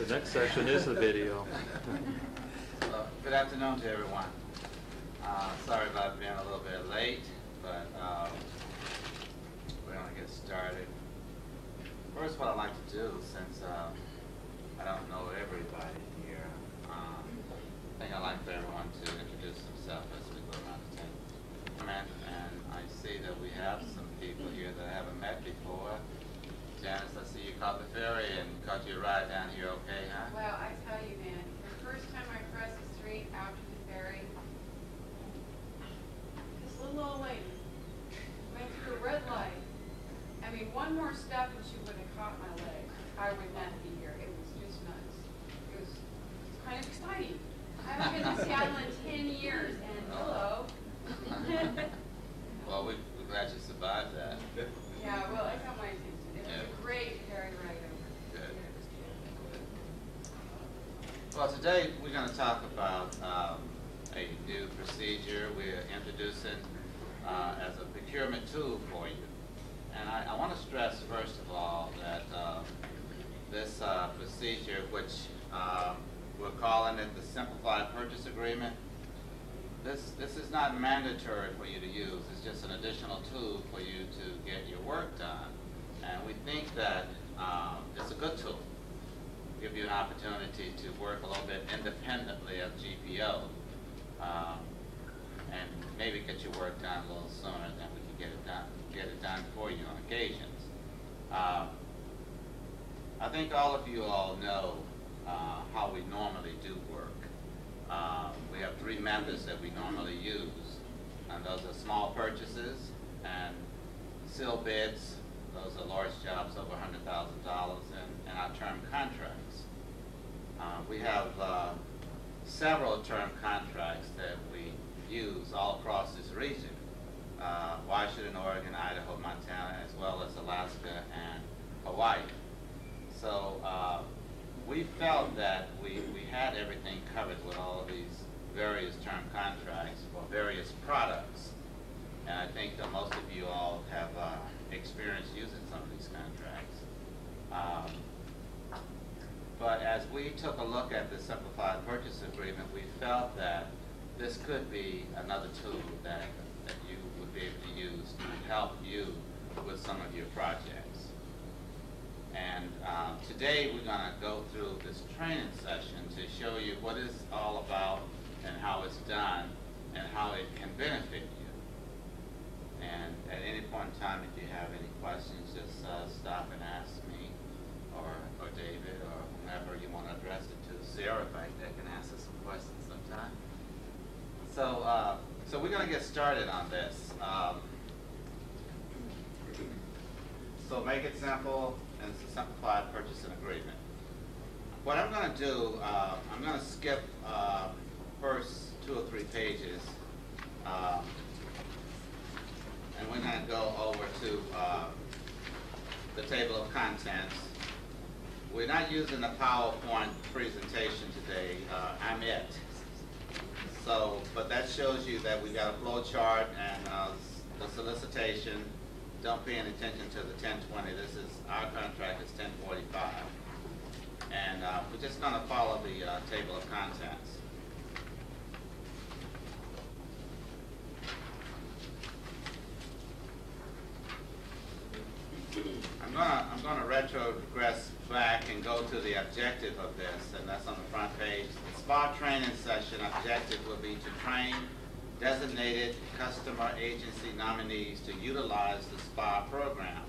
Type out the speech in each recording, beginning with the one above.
next section is the video. Good afternoon to everyone. Sorry about being a little bit late, but we're going to get started. First, what I'd like to do, since I don't know everybody here, I think I'd like for everyone to introduce themselves as we go around the table. And I see that we have some people here that I haven't met before. Janice, I see you caught the ferry and caught your ride down here, okay, huh? Well, I tell you, man, the first time I crossed the street after the ferry, this little old lady went through a red light. I mean, one more step and she would have caught my leg. I would not be here. It was just nuts. It was kind of exciting. I haven't been to Seattle in 10 years, and hello. Well, we're glad you survived that. Yeah, well, I got my attention. It was a great ferry ride over. Good. Well, today we're going to talk about a new procedure we're introducing as a procurement tool for you. And I want to stress, first of all, that this procedure, which we're calling it the Simplified Purchase Agreement, this is not mandatory for you to use. It's just an additional tool for you to get your work done. And we think that it's a good tool. Give you an opportunity to work a little bit independently of GPO and maybe get your work done a little sooner than we can get it done for you on occasions. I think all of you all know how we normally do work. We have three methods that we normally use, and those are small purchases and seal bids. Those are large jobs over $100,000, and our term contracts. We have several term contracts that we use all across this region. Washington, Oregon, Idaho, Montana, as well as Alaska and Hawaii. So we felt that we had everything covered with all of these various term contracts for various products. And I think that most of you all have experience using some of these contracts. But as we took a look at the Simplified Purchase Agreement, we felt that this could be another tool that you would be able to use to help you with some of your projects. And today we're going to go through this training session to show you what it's all about and how it's done and how it can benefit you. And at any point in time, if you have any questions, just stop and ask me or David or whomever you want to address it to. Sarah back there can answer some questions sometime. So we're going to get started on this. So make it simple, and it's a simplified purchasing agreement. What I'm going to do, I'm going to skip first 2 or 3 pages, and we're going to go over to the table of contents. We're not using the PowerPoint presentation today. I'm it. So, but that shows you that we got a flow chart and the solicitation. Don't pay any attention to the 1020. This is our contract is 1045, and we're just going to follow the table of contents. I'm going to retrogress back and go to the objective of this, and that's on the front page. The SPA training session objective will be to train designated customer agency nominees to utilize the SPA program.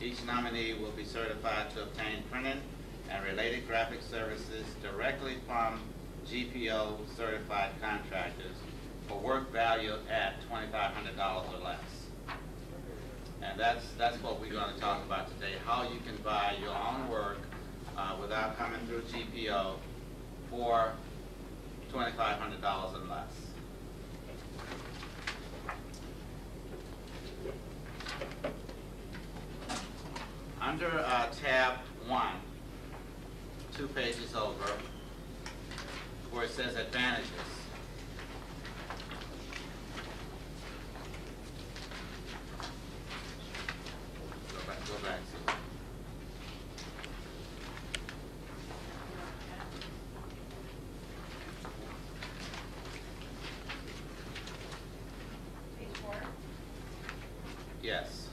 Each nominee will be certified to obtain printing and related graphic services directly from GPO certified contractors for work valued at $2,500 or less. And that's what we're going to talk about today, how you can buy your own work without coming through GPO for $2,500 and less. Under tab 1, 2 pages over, where it says advantages. Go back. Yes.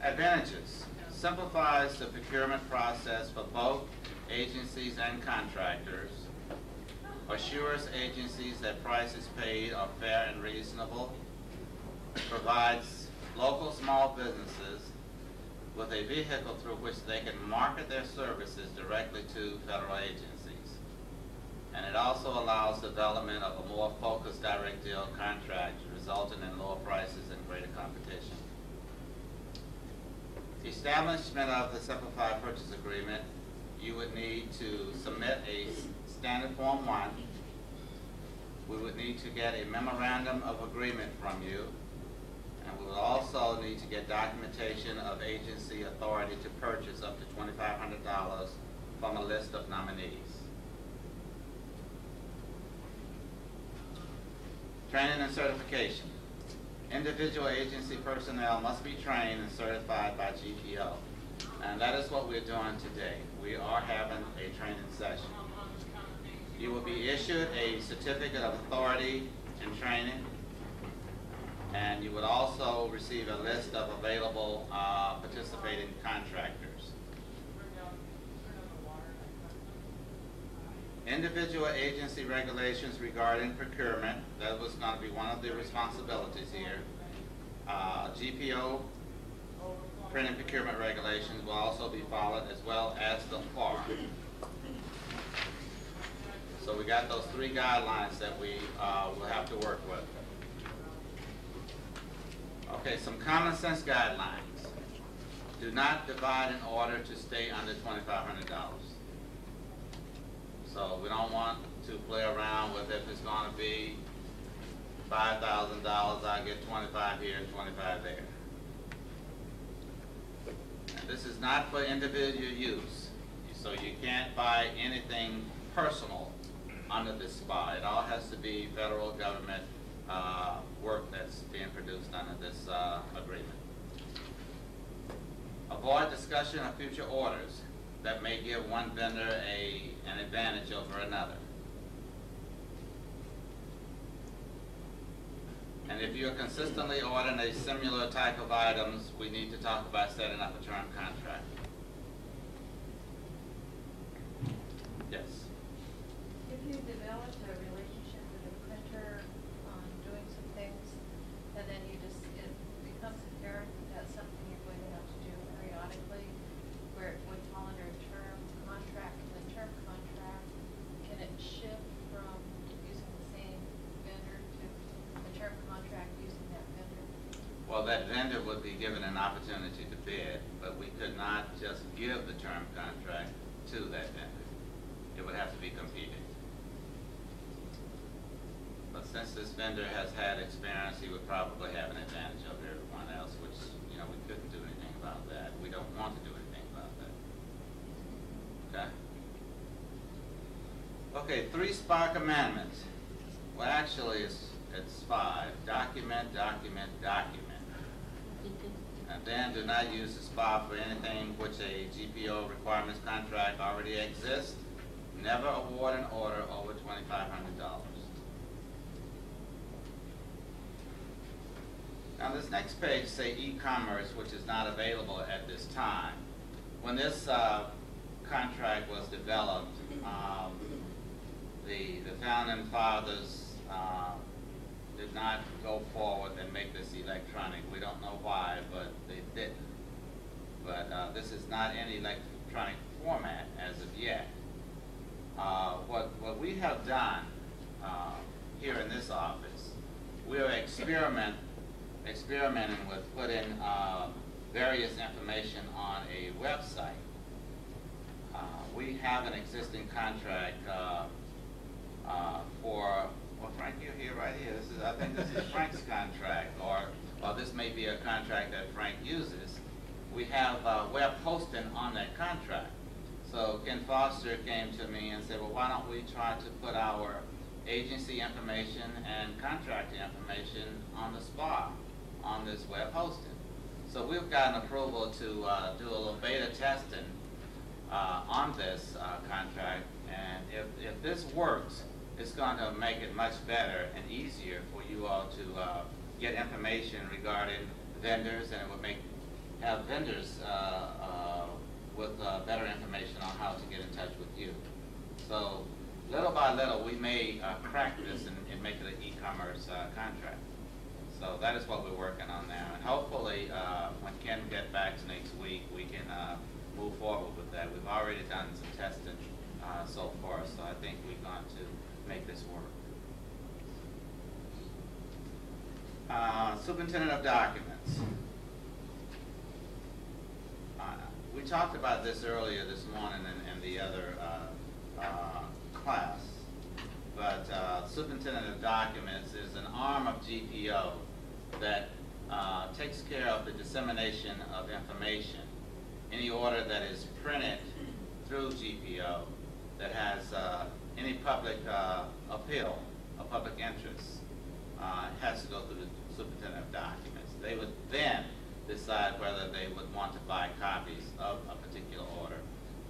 Advantages. Simplifies the procurement process for both agencies and contractors. Assures agencies that prices paid are fair and reasonable. Provides local small businesses with a vehicle through which they can market their services directly to federal agencies. And it also allows development of a more focused direct deal contract, resulting in lower prices and greater competition. Establishment of the Simplified Purchase Agreement, you would need to submit a standard Form 1. We would need to get a Memorandum of Agreement from you. And we will also need to get documentation of agency authority to purchase up to $2,500 from a list of nominees. Training and certification. Individual agency personnel must be trained and certified by GPO. And that is what we're doing today. We are having a training session. You will be issued a certificate of authority and training. And you would also receive a list of available participating contractors. Individual agency regulations regarding procurement, that was going to be one of the responsibilities here. GPO printing procurement regulations will also be followed, as well as the FAR. So we got those 3 guidelines that we will have to work with. Okay, some common sense guidelines. Do not divide an order to stay under $2,500. So we don't want to play around with if it's going to be $5,000, I'll get 25 here and 25 there. And this is not for individual use. So you can't buy anything personal under this SPA. It all has to be federal government work that's being produced under this agreement. Avoid discussion of future orders that may give one vendor an advantage over another. And if you're consistently ordering a similar type of items, we need to talk about setting up a term contract. Yes? If you developed a relationship with a printer on doing some things, and then it becomes apparent that that's something you're going to have to do periodically, where it would fall under a term contract, and the term contract, can it shift from using the same vendor to the term contract using that vendor? Well, that vendor would be given an opportunity to bid, but we could not just give the term contract to that vendor. It would have to be competed. But since this vendor has had experience, he would probably have an advantage over everyone else, which, you know, we couldn't do anything about that. We don't want to do anything about that. Okay? Okay, 3 SPA commandments. Well, actually, it's 5. Document, document, document. And then do not use the SPA for anything which a GPO requirements contract already exists. Never award an order over $2,500. Now this next page say e-commerce, which is not available at this time. When this contract was developed, the founding fathers did not go forward and make this electronic. We don't know why, but they didn't. But this is not any electronic format as of yet. What we have done here in this office, we're experimenting with putting various information on a website. We have an existing contract for, well, Frank, you're here right here. I think this is Frank's contract, or this may be a contract that Frank uses. We have web hosting on that contract. So Ken Foster came to me and said, well, why don't we try to put our agency information and contractor information on the SPA, on this web hosting. So we've gotten approval to do a little beta testing on this contract, and if this works, it's going to make it much better and easier for you all to get information regarding vendors, and it would have vendors with better information on how to get in touch with you. So little by little, we may crack this and make it an e-commerce contract. So that is what we're working on now. And hopefully, when Ken gets back to next week, we can move forward with that. We've already done some testing so far, so I think we're going to make this work. Superintendent of Documents. We talked about this earlier this morning in the other class, but Superintendent of Documents is an arm of GPO that takes care of the dissemination of information. Any order that is printed through GPO that has any public appeal or public interest has to go through the Superintendent of Documents. They would then decide whether they would want to buy copies of a particular order.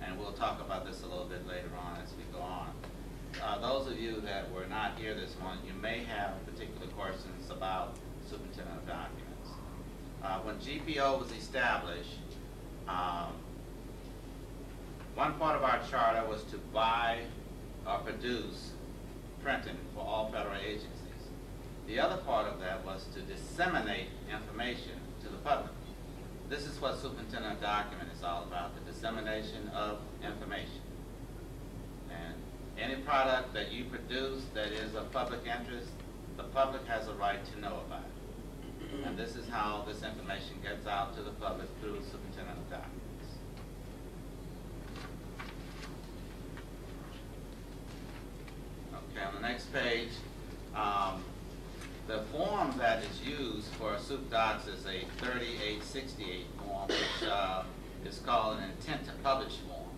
And we'll talk about this a little bit later on as we go on. Those of you that were not here this morning, you may have particular questions about Superintendent of Documents. When GPO was established, one part of our charter was to buy or produce printing for all federal agencies. The other part of that was to disseminate information to the public. This is what Superintendent of Document is all about, the dissemination of information. And any product that you produce that is of public interest, the public has a right to know about it. And this is how this information gets out to the public through Superintendent of Documents. Okay, on the next page, the form that is used for SupDocs is a 3868 form, which is called an intent to publish form.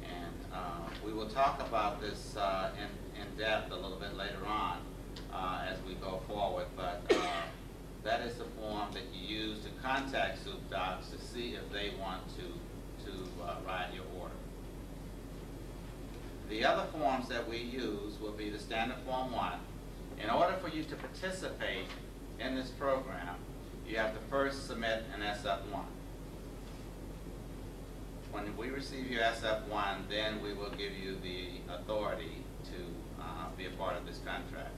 And we will talk about this in depth a little bit later on as we go forward, but that is the form that you use to contact SupDocs to see if they want to write your order. The other forms that we use will be the Standard Form 1. In order for you to participate in this program, you have to first submit an SF1. When we receive your SF1, then we will give you the authority to be a part of this contract.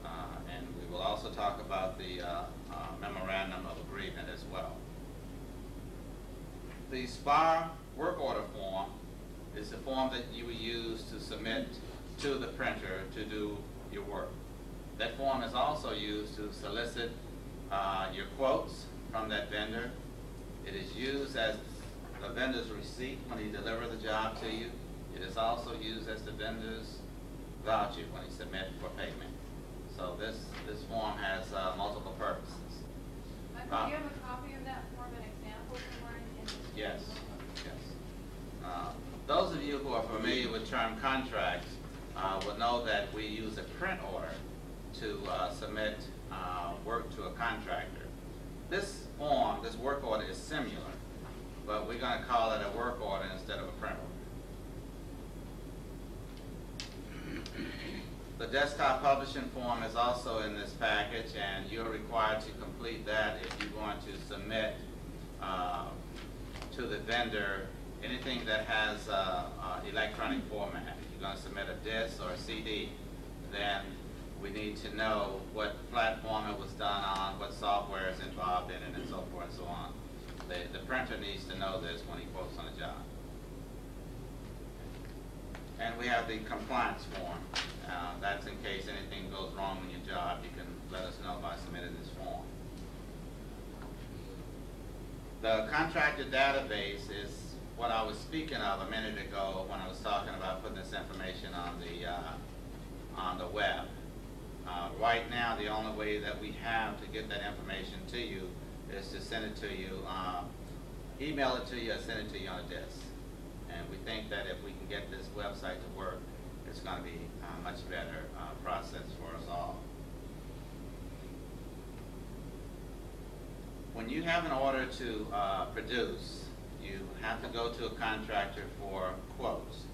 And we will also talk about the Memorandum of Agreement as well. The SPA work order form is the form that you will use to submit to the printer to do your work. That form is also used to solicit your quotes from that vendor. It is used as the vendor's receipt when he delivers the job to you. It is also used as the vendor's voucher when he submits for payment. So this form has multiple purposes. Michael, do you have a copy of that form, an example somewhere in this? Yes, yes. Those of you who are familiar with term contracts will know that we use a print order to submit work to a contractor. This form, this work order is similar, but we're going to call it a work order instead of a print order. The desktop publishing form is also in this package, and you're required to complete that if you're going to submit to the vendor anything that has electronic format. If you're going to submit a disk or a CD, then we need to know what platform it was done on, what software is involved in it, and so forth and so on. The printer needs to know this when he quotes on a job. And we have the compliance form. That's in case anything goes wrong in your job, you can let us know by submitting this form. The Contractor Database is what I was speaking of a minute ago when I was talking about putting this information on the web. Right now, the only way that we have to get that information to you is to send it to you, email it to you, or send it to you on a disk. And we think that if we can get this website to work, it's going to be a much better process for us all. When you have an order to produce, you have to go to a contractor for quotes.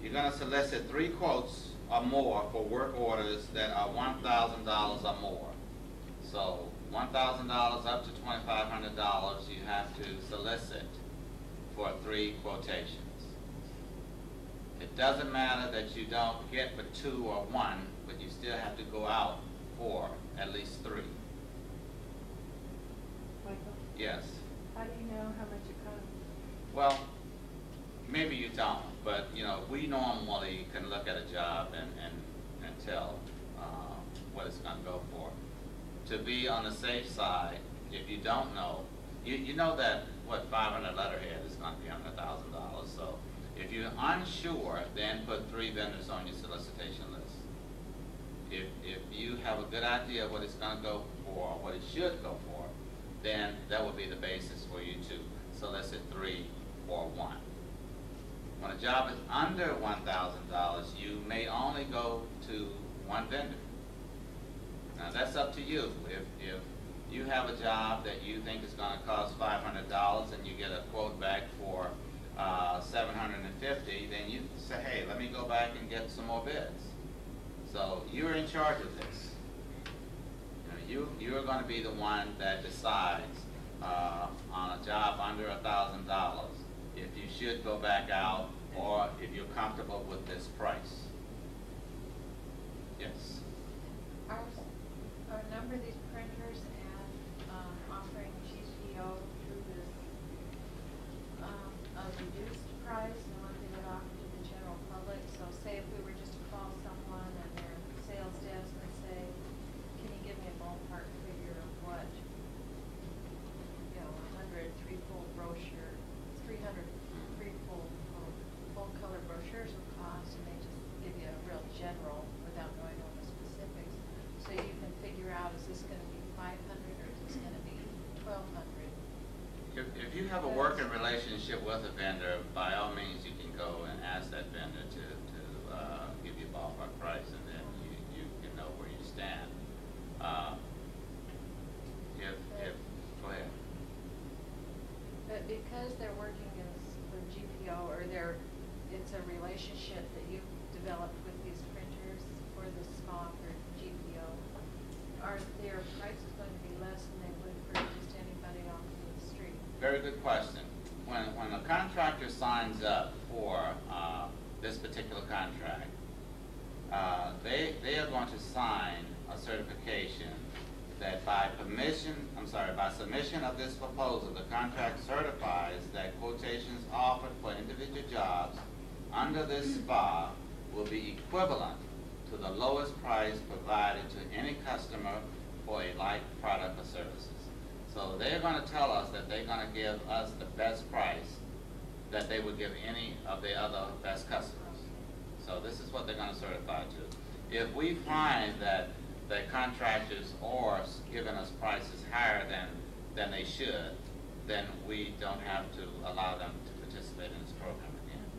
You're going to solicit 3 quotes or more for work orders that are $1,000 or more. So $1,000 up to $2,500, you have to solicit for 3 quotations. It doesn't matter that you don't get but 2 or 1, but you still have to go out for at least 3. Michael, Yes. how do you know how much it costs? Well, maybe you don't, but you know, we normally can look at a job and tell what it's going to go for. To be on the safe side, if you don't know, you know that what 500 letterhead is going to be under $1,000. So if you're unsure, then put 3 vendors on your solicitation list. If you have a good idea of what it's going to go for, or what it should go for, then that would be the basis for you to solicit 3 or 1. When a job is under $1,000, you may only go to 1 vendor. Now that's up to you. If you have a job that you think is going to cost $500 and you get a quote back for $750, then you say, hey, let me go back and get some more bids. So you're in charge of this. You're going to be the one that decides on a job under $1,000 if you should go back out or if you're comfortable with this price. Yes. Are a number of these printers offering GPO through this a reduced price than what they would offer to the general public? So say if we were just to call someone at their sales desk and say, can you give me a ballpark figure of what, 100 3-fold brochure, 300 3-fold full color brochures would cost, and they just give you a real general without knowing all the specifics. So you can figure out, is this going to be 500 or is this going to be 1,200? If you have a working relationship with a vendor, by all means you can go and ask that vendor to give you a ballpark price, and then you can know where you stand. Go ahead. But because they're working with GPO, or it's a relationship that you've developed with these printers for the SPA for GPO, are their prices going to be less than they would for just anybody off the street? Very good question. When a contractor signs up for this particular contract, they are going to sign a certification that by submission of this proposal, the contract certifies that quotations offered for individual jobs under this SPA will be equivalent to the lowest price provided to any customer for a like product or services. So they're going to tell us that they're going to give us the best price that they would give any of the other best customers. So this is what they're going to certify to. If we find that the contractors are giving us prices higher than they should, then we don't have to allow them to participate in this program again.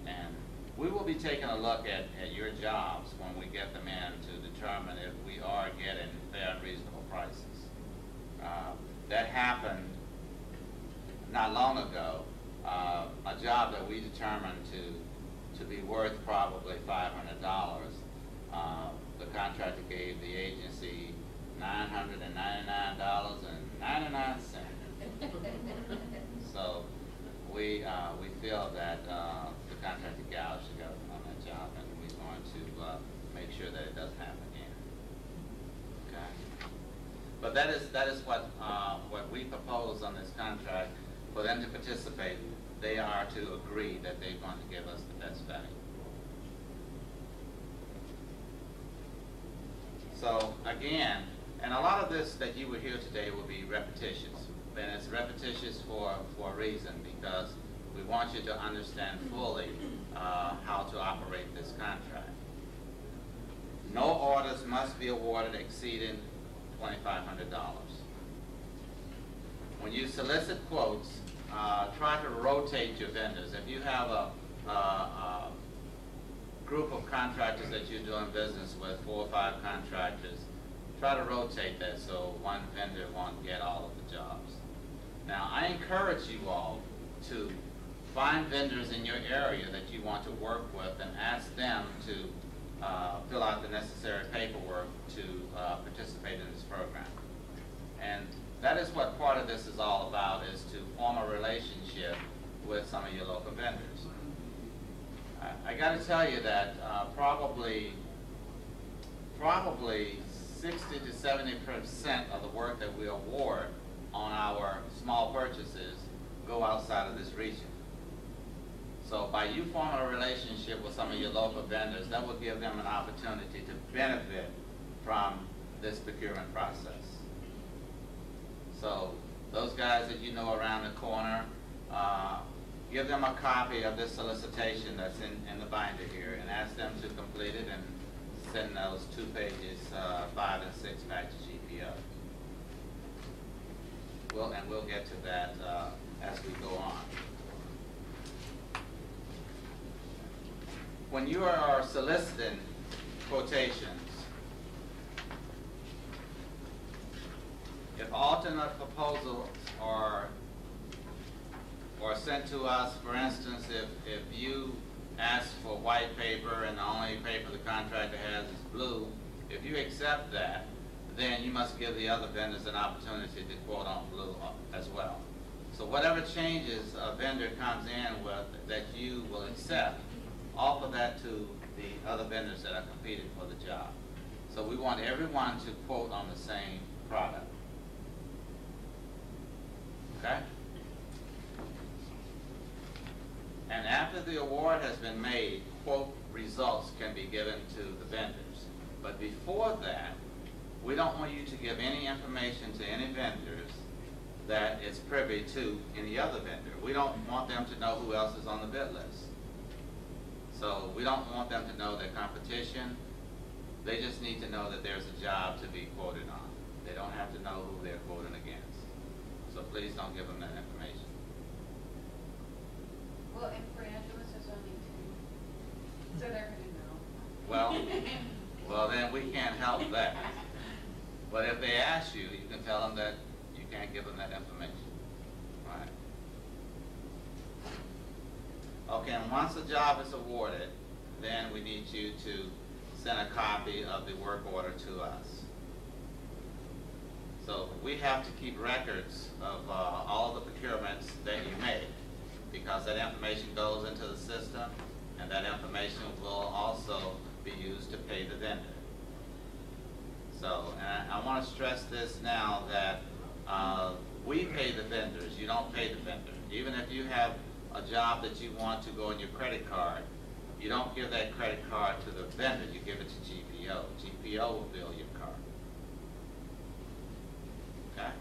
And we will be taking a look at your jobs when we get them in to determine if we are getting fair and reasonable prices. That happened not long ago. A job that we determined to be worth probably $500. The contractor gave the agency $999.99. So we feel that the contractor gouged together on that job, and we're going to make sure that it doesn't happen again. Okay. But that is what we propose on this contract. For them to participate, they are to agree that they're going to give us the best value. So again, and a lot of this that you will hear today will be repetitious. And it's repetitious for a reason, because we want you to understand fully how to operate this contract. No orders must be awarded exceeding $2,500. When you solicit quotes, try to rotate your vendors. If you have a group of contractors that you're doing business with, 4 or 5 contractors, try to rotate that so one vendor won't get all of the jobs. Now, I encourage you all to find vendors in your area that you want to work with and ask them to fill out the necessary paperwork to participate in this program. And that is what part of this is all about, is to form a relationship with some of your local vendors. I got to tell you that probably 60 to 70% of the work that we award on our small purchases go outside of this region. So by you forming a relationship with some of your local vendors, that will give them an opportunity to benefit from this procurement process. So those guys that you know around the corner, give them a copy of this solicitation that's in the binder here and ask them to complete it and send those 2 pages, 5 and 6 back to GPO. We'll get to that as we go on. When you are soliciting quotations, if alternate proposals are sent to us, for instance, if you ask for white paper and the only paper the contractor has is blue, if you accept that, then you must give the other vendors an opportunity to quote on blue as well. So whatever changes a vendor comes in with that you will accept, offer that to the other vendors that are competing for the job. So we want everyone to quote on the same product. Okay? And after the award has been made, quote results can be given to the vendors. But before that, we don't want you to give any information to any vendors that is privy to any other vendor. We don't want them to know who else is on the bid list. So we don't want them to know their competition. They just need to know that there's a job to be quoted on. They don't have to know who they're quoting against. So please don't give them that information. Well, and for Angeles, there's only 2, so they're going to know. Well, then we can't help that. But if they ask you, you can tell them that you can't give them that information. Right? Okay, and once the job is awarded, then we need you to send a copy of the work order to us. So we have to keep records of all the procurements that you make, because that information goes into the system, and that information will also be used to pay the vendor. So, and I want to stress this now that we pay the vendors, you don't pay the vendor. Even if you have a job that you want to go on your credit card, you don't give that credit card to the vendor, you give it to GPO. GPO will bill your card. Okay?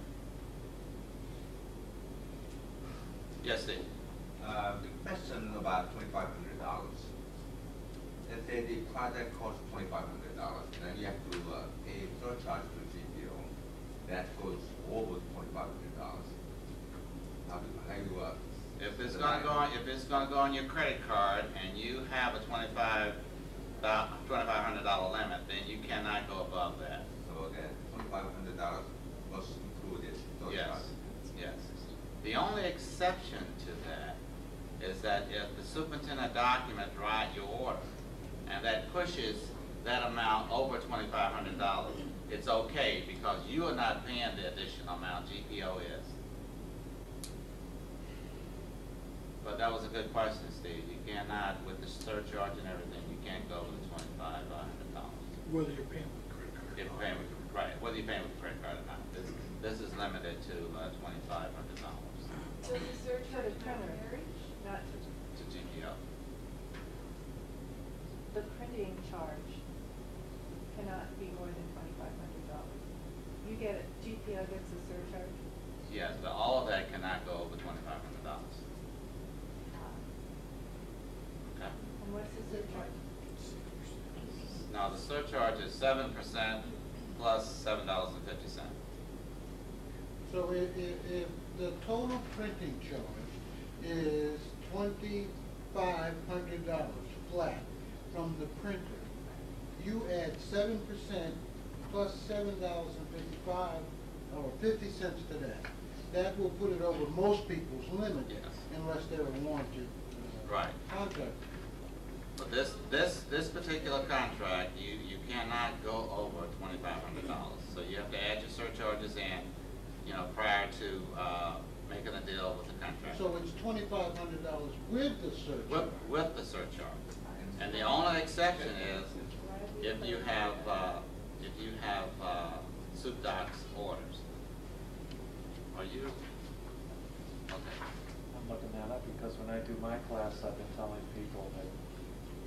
Yes, Steve? The question about $2,500. Let's say the project costs $2,500, then you have to pay surcharge to GPO. That goes over $2,500. How you If it's going to go on your credit card and you have a $2,500 limit, then you cannot go above that. So that $2,500 was included. Yes. Yes. The only exception to that is that if the Superintendent of Documents writes your order and that pushes that amount over $2,500, it's okay because you are not paying the additional amount, GPO is. But that was a good question, Steve. You cannot, with the surcharge and everything, you can't go to $2,500. Whether you're paying with credit card. If you're paying with, right, whether you're paying with credit card or not. This is limited to $2,500 So the surcharge is primary? Not to GPO. the printing charge cannot be more than $2,500. You get it, GPO gets a surcharge. Yes, but all of that cannot go over $2,500. Okay. And what's the surcharge? Now the surcharge is 7% plus $7.50. So if the total printing charge is $2,500 flat from the printer, you add 7% plus $7.55 or 50 cents to that. that will put it over most people's limit. Yes. Unless they're a warranted Right. contractor. But this particular contract, you cannot go over $2,500. So you have to add your surcharges in, you know, prior to making a deal with the contractor. So it's $2,500 with the surcharge. With the surcharge. And the only exception is if you have SupDocs orders. Are you? Okay. I'm looking that up because when I do my class, I've been telling people that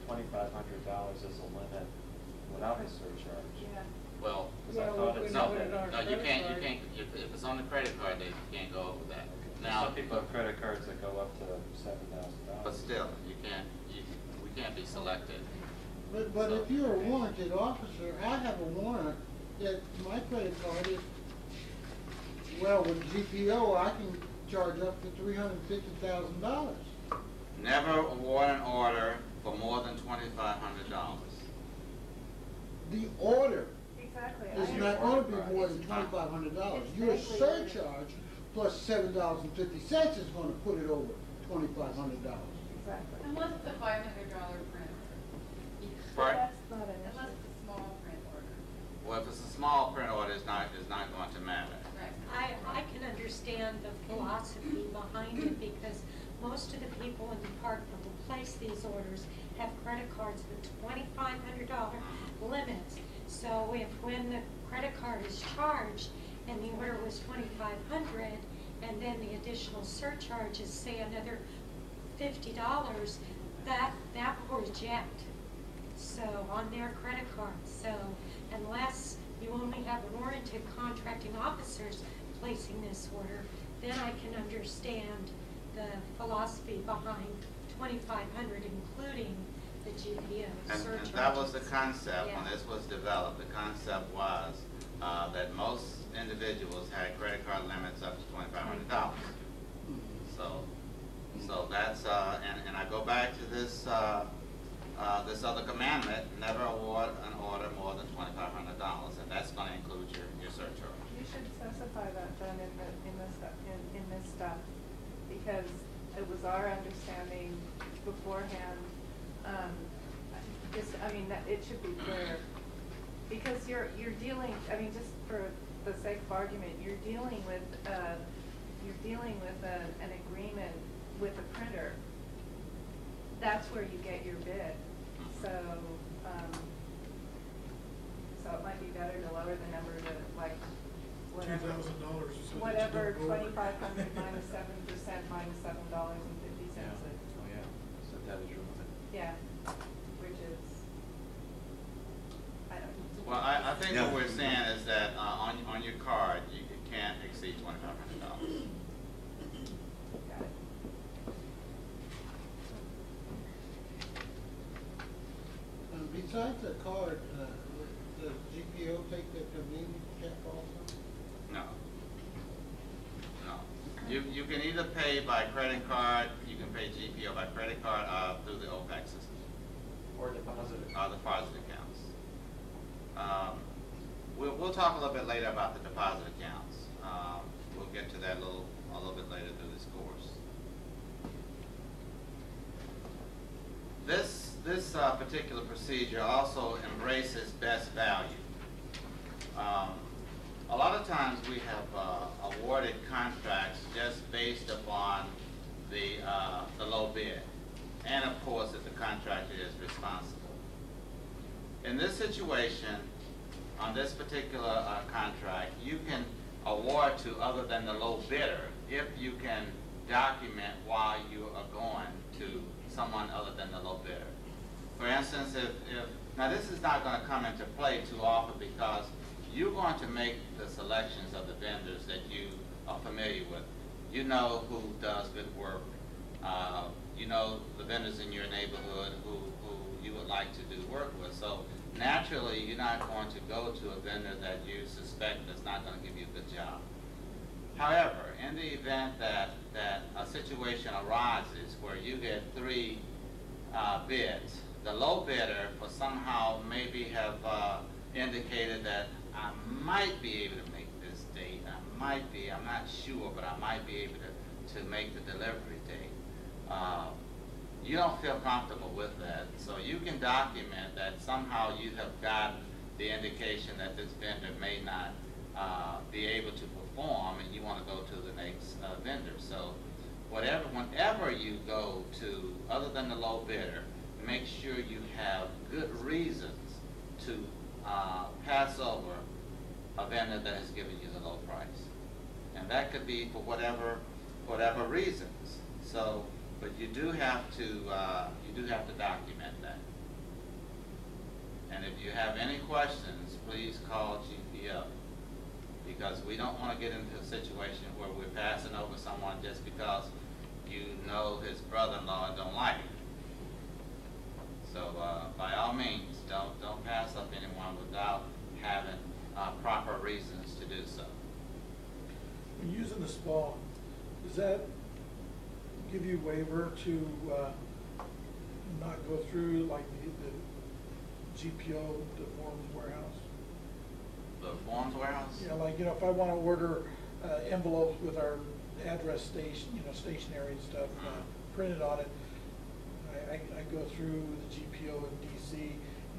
$2,500 is a limit without a surcharge. Yeah. Well, Because I thought it's no, something. no, you can't, if it's on the credit card, they can't go over that. Now, Some people have credit cards that go up to $7,000. but still, we can't be selected. But So- if you're a warranted officer, I have a warrant that my credit card is, well, with GPO, I can charge up to $350,000. Never award an order for more than $2,500. The order Exactly. is I not understand. going to be more than $2,500. It's Your basically- surcharge plus $7.50 is going to put it over $2,500. Exactly. Unless it's a $500 print Right. That's not an unless issue. it's a small print order. Well, if it's a small print order, it's not going to matter. Right. I can understand the philosophy behind it because most of the people in the department who place these orders have credit cards with $2,500 limits. So if when the credit card is charged and the order was $2,500 and then the additional surcharge is say another $50, that will reject. So on their credit card. So unless you only have warranted contracting officers placing this order, then I can understand the philosophy behind $2,500, including the GPO surcharges. And that was the concept when Yeah. this was developed. The concept was that most individuals had credit card limits up to $2,500. So that's and I go back to this this other commandment: never award an order more than $2,500, and that's going to include your surcharge. You should specify that then in this stuff, because it was our understanding beforehand, that it should be clear. Because you're dealing, just for the sake of argument, you're dealing with an agreement with a printer. That's where you get your bid. So it might be better to lower the number to like whatever. $2,000. Whatever, 2,500 minus 7% minus $7.50. Yeah. Oh, yeah. So that is your limit. Yeah, which is, I don't know. Well, I think what we're saying is that on your card, you can't exceed $2,500. Got it. Besides the card, does GPO take the convenience check also? No. No. You can either pay by credit card, you can pay GPO by credit card through the OPAC system. Or deposit. Deposit accounts. We'll talk a little bit later about the deposit accounts. We'll get to that a little bit later through this course. This particular procedure also embraces best value. A lot of times we have awarded contracts just based upon the low bid, and of course if the contractor is responsible. In this situation, on this particular contract, you can award to other than the low bidder if you can document why you are going to someone other than the low bidder. For instance, now this is not going to come into play too often because you're going to make the selections of the vendors that you are familiar with. You know who does good work. You know the vendors in your neighborhood who you would like to do work with. So naturally, you're not going to go to a vendor that you suspect is not going to give you a good job. However, in the event that a situation arises where you get 3 bids, the low bidder for somehow maybe have indicated that I might be able to make this date, I might be, I'm not sure, but I might be able to make the delivery date. You don't feel comfortable with that, so you can document that somehow you have gotten the indication that this vendor may not be able to perform, and you want to go to the next vendor. So whenever you go to, other than the low bidder, make sure you have good reasons to pass over a vendor that has given you the low price. And that could be for whatever reasons. So, but you do have to document that. And if you have any questions, please call GPO, because we don't want to get into a situation where we're passing over someone just because you know his brother-in-law don't like it. So by all means, don't pass up anyone without having proper reasons to do so. When using the SPA, does that give you waiver to not go through like the GPO, the forms warehouse? The forms warehouse? Yeah, like, if I want to order envelopes with our address stationery and stuff printed on it, I go through the GPO in DC,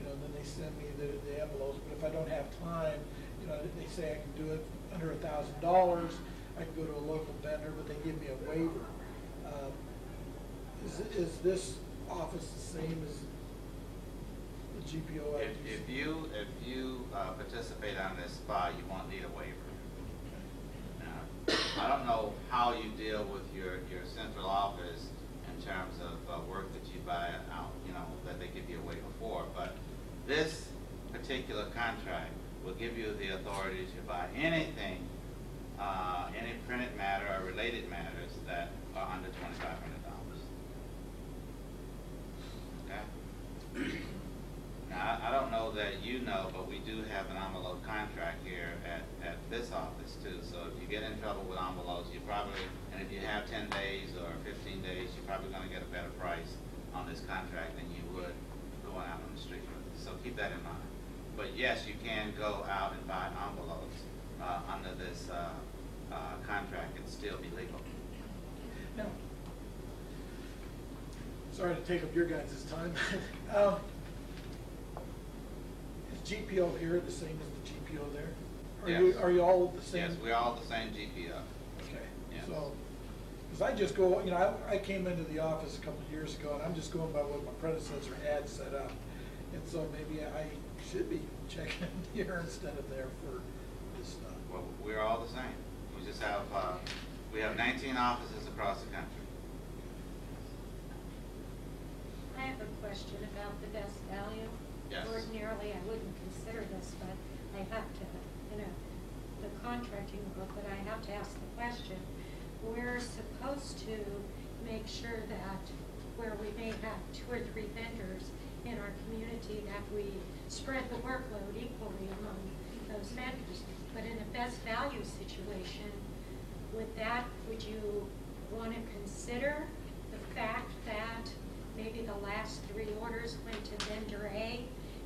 then they send me the envelopes. But if I don't have time, they say I can do it under $1,000. I can go to a local vendor, but they give me a waiver. Is this office the same as the GPO? If you participate on this SPA, you won't need a waiver. I don't know how you deal with your central office in terms of work that you buy out, that they give you a waiver for, but this particular contract will give you the authority to buy anything, any printed matter or related matters that are under $2,500. Okay? Now, I don't know that you know, but we do have an envelope contract here at this office too. So if you get in trouble with envelopes, you probably, and if you have 10 days or 15 days, you're probably going to get a better price on this contract than you would going out on the street with it. So keep that in mind. But yes, you can go out and buy envelopes under this contract and still be legal. Now, sorry to take up your guys' time. Is GPO here the same as the GPO there? Yes. Are you all the same? Yes, we're all the same GPO. Okay. Yes. So, because I just go, I came into the office a couple of years ago, and I'm just going by what my predecessor had set up. And so maybe I should be checking here instead of there for this stuff. Well, we're all the same. We just have, we have 19 offices across the country. I have a question about the best value. Yes. Ordinarily, I wouldn't consider this, but I have to, the contracting book, but I have to ask the question. We're supposed to make sure that where we may have 2 or 3 vendors in our community, that we spread the workload equally among those vendors. But in a best value situation, would you want to consider the fact that maybe the last 3 orders went to vendor A,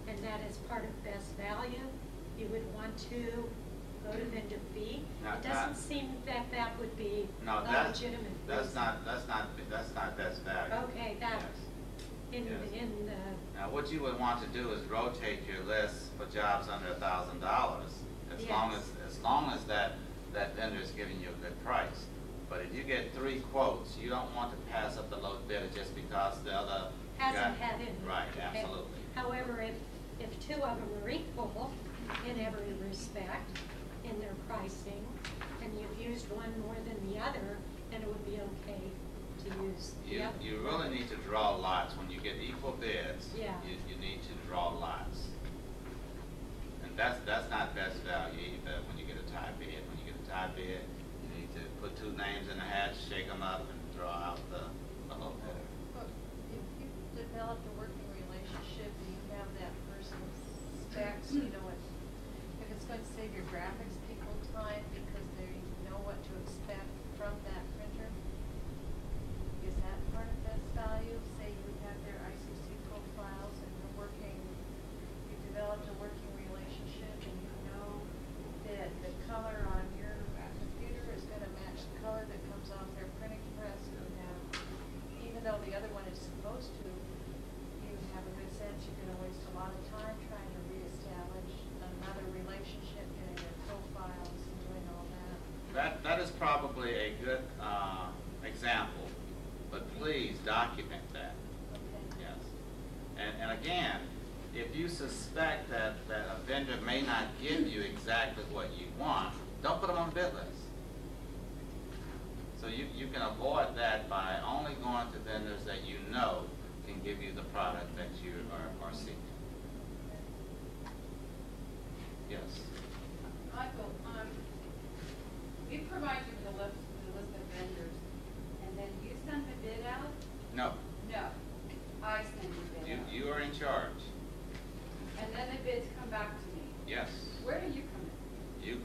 and that as part of best value, you would want to go to vendor B? It doesn't seem that would be legitimate. That's not best value. Okay, that Yes. in the. Now, what you would want to do is rotate your list for jobs under $1,000, as long as that vendor is giving you a good price. But if you get 3 quotes, you don't want to pass up the low bidder just because the other Hasn't had it. Right, Okay. absolutely. However, if 2 of them are equal in every respect in their pricing, and you've used one more than the other, then it would be okay to use the other. You really need to draw lots. When you get equal bids, Yeah. you need to draw lots. And that's not best value either when you get a tie bid. When you get a tie bid, you need to put 2 names in a hat, shake them up, and draw out the low bidder. But if you developed a working relationship and you have that person's specs, you know what, if it's going to save your graphics people time because they know what to expect from that printer, is that part of best value? Say you have their ICC profiles and you developed a working relationship and you know document that. Okay. Yes. And again, if you suspect that a vendor may not give you exactly what you want, don't put them on the bid list. So you can avoid that by only going to vendors that you know can give you the product that you are seeking. Yes. Michael, we provide you with a list of vendors, and then you send the bid out? No. No, I send the bid out. You are in charge. And then the bids come back to me. Yes. Where do you come in?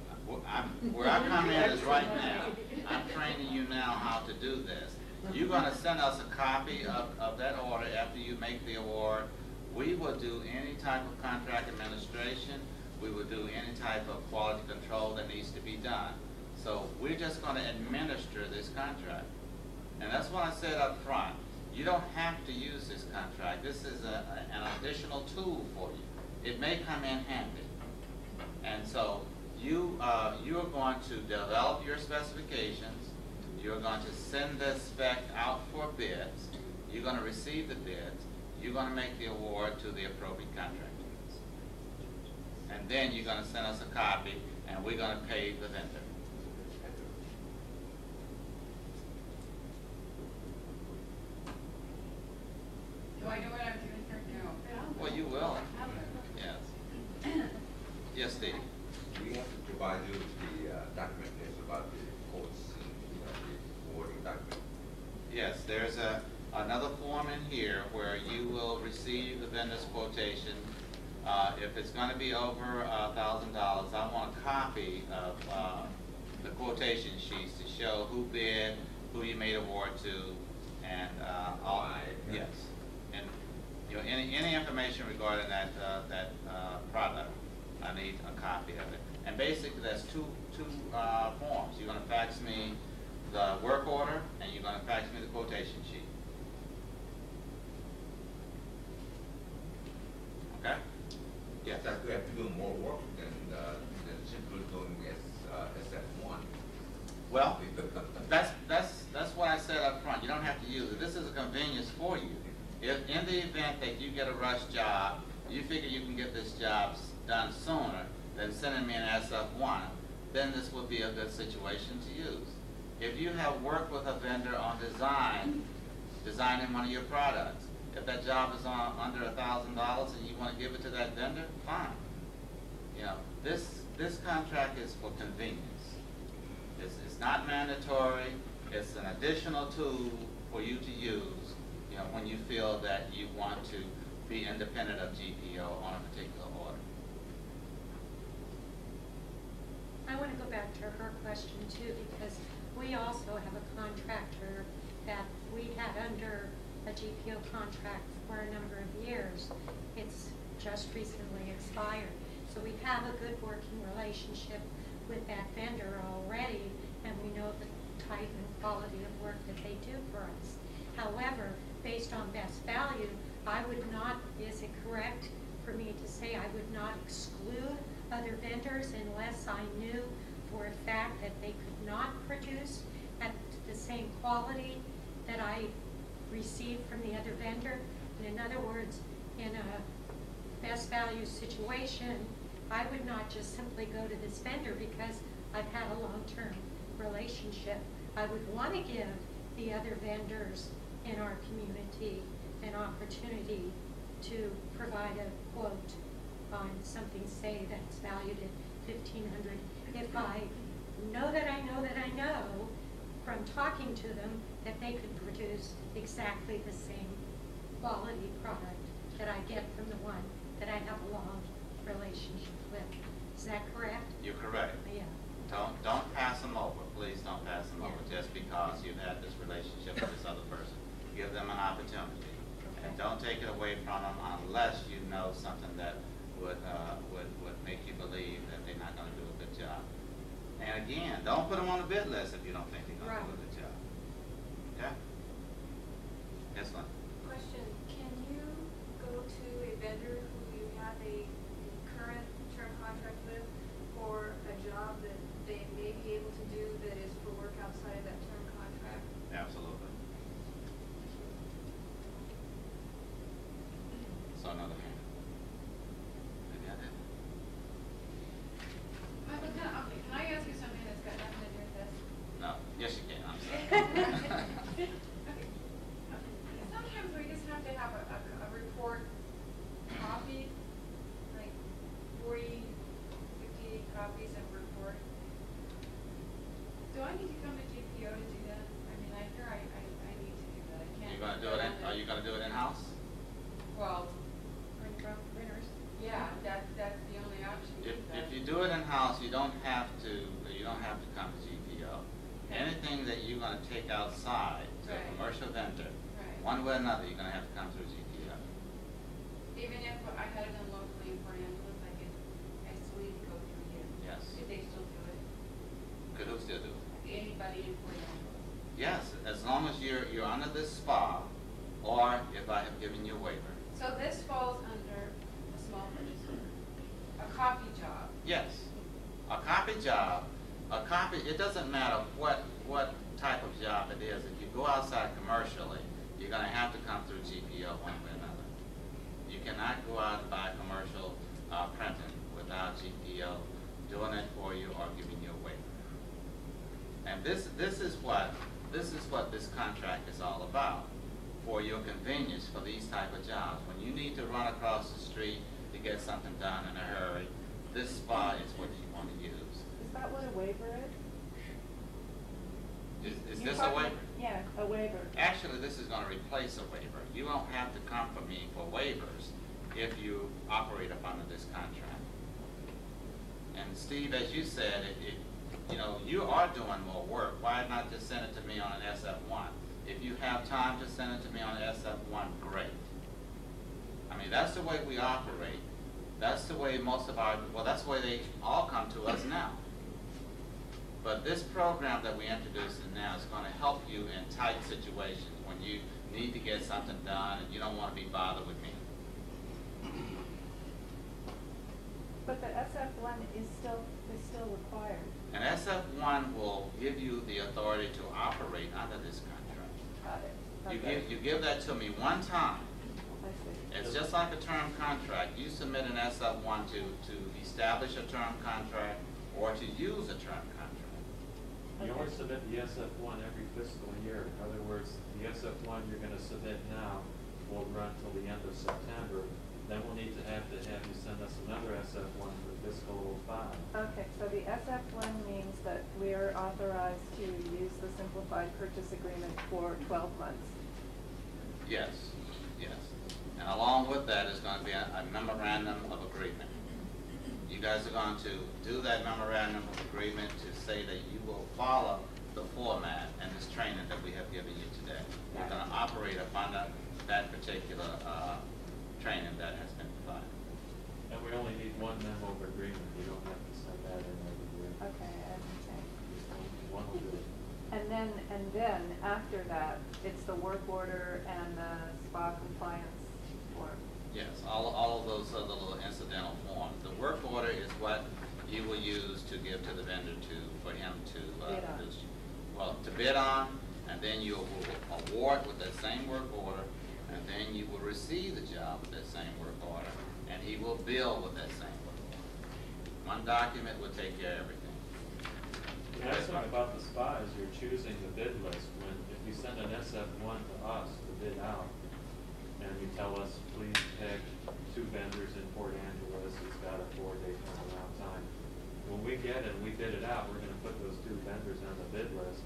Where I come in is right now. I'm training you now how to do this. You're going to send us a copy of that order after you make the award. We will do any type of contract administration. We will do any type of quality control that needs to be done. So we're just going to administer this contract. And that's what I said up front. You don't have to use this contract. This is an additional tool for you. It may come in handy. And so you are going to develop your specifications. You're going to send the spec out for bids. You're going to receive the bids. You're going to make the award to the appropriate contractors. And then you're going to send us a copy, and we're going to pay the vendor. Do I know what I'm doing here? No. Well, you will. Yes. Yes, Steve. We have to provide you with the documentation about the quotes and the awarding document. Yes, there's another form in here where you will receive the vendor's quotation. If it's going to be over $1,000, I want a copy of the quotation sheets to show who bid, who you made award to, and all. Yes, and any information regarding that product, I need a copy of it. And basically, there's two forms. You're going to fax me the work order, and you're going to fax me the quotation sheet. Okay? Yes. That we have to do more work than simply doing SF1. Well, that's what I said up front. You don't have to use it. This is a convenience for you. If in the event that you get a rush job, you figure you can get this job done sooner than sending me an SF1, then this would be a good situation to use. If you have worked with a vendor on designing one of your products, if that job is under $1,000 and you want to give it to that vendor, fine. You know, this contract is for convenience. It's not mandatory. It's an additional tool for you to use, you know, when you feel that you want to be independent of GPO on a particular order. I want to go back to her question too, because we also have a contractor that we had under a GPO contract for a number of years. It's just recently expired. So we have a good working relationship with that vendor already, and we know the type and quality of work that they do for us. However, based on best value, I would not, is it correct for me to say I would not exclude other vendors unless I knew for a fact that they could not produce at the same quality that I received from the other vendor? In other words, in a best value situation, I would not just simply go to this vendor because I've had a long-term relationship. I would want to give the other vendors in our community an opportunity to provide a quote on something, say, that's valued at $1,500. If I know that I know that I know from talking to them that they could produce exactly the same quality product that I get from the one that I have a long relationship with. Is that correct? You're correct. Yeah. Don't pass them over. Please don't pass them over Yeah. just because you've had this relationship with this other person. Give them an opportunity. Okay. And don't take it away from them unless you know something that would make you believe that they're not going to do a good job. And again, don't put them on the bid list if you don't think they're going to do a good job. Okay? Yes, ma'am. Question, can you go to a vendor who you have a current term contract with for a job that they may be able to do that is for work outside of that term contract? Absolutely. copies of report. Do I need to come to GPO to do that? I mean, I hear I need to do that. I can't. You're gonna do it are you gonna do it in-house? Well, Bring your own printers. yeah, that's the only option. If you do it in-house, you don't have to come to GPO. Anything that you're gonna take outside to a Right. commercial vendor, Right. one way or another, you're gonna have to come through GPO. Even if I had it done locally in Port Angeles, I still need to go through here. Yes. If they still do it. Could who still do it? Anybody in Port Angeles. Yes, as long as you're under this SPA, or if I have given you a waiver. So this falls under a small purchase order, a copy job. Yes, a copy job, it doesn't matter what type of job it is. If you go outside commercially, you're gonna have to come through GPO one way or another. You cannot go out and buy commercial printing without GPO doing it for you or giving you a waiver. And this is what this contract is all about, for your convenience for these type of jobs. When you need to run across the street to get something done in a hurry, this SPA is what you want to use. Is that what a waiver is? Is You're this a talking- waiver? Yeah, a waiver. Actually, this is going to replace a waiver. You don't have to come for me for waivers if you operate up under this contract. And Steve, as you said, you are doing more work. Why not just send it to me on an SF1? If you have time to send it to me on an SF1, great. I mean, that's the way we operate. That's the way that's the way they all come to us now. But this program that we're introducing now is going to help you in tight situations when you need to get something done and you don't want to be bothered with me. But the SF1 is still required. And SF1 will give you the authority to operate under this contract. Got it. You give that to me one time. I see. It's just like a term contract. You submit an SF1 to establish a term contract or to use a term contract. You only submit the SF1 every fiscal year. In other words, the SF1 you're going to submit now will run till the end of September. Then we'll need to have you send us another SF1 for fiscal 05. Okay, so the SF1 means that we are authorized to use the simplified purchase agreement for 12 months. Yes, yes. And along with that is going to be a memorandum of agreement. You guys are going to do that memorandum of agreement to say that you will follow the format and this training that we have given you today. You're going to operate upon that particular training that has been provided. And we only need one memo of agreement. You don't have to send that in every year. Okay, I understand. One will do it. And then after that, it's the work order and the SPA compliance form. Yes, all of those other little incidental forms. The work order is what you will use to give to the vendor for him to Bid on. produce. Well, to bid on, and then you will award with that same work order, and then you will receive the job with that same work order, and he will bill with that same work order. One document will take care of everything. The nice thing about the SPA is you're choosing the bid list. If you send an SF1 to us to bid out, and you tell us, please pick 2 vendors in Port Angeles, it's got a 4-day turnaround time. When we get it and we bid it out, we're going to put those 2 vendors on the bid list,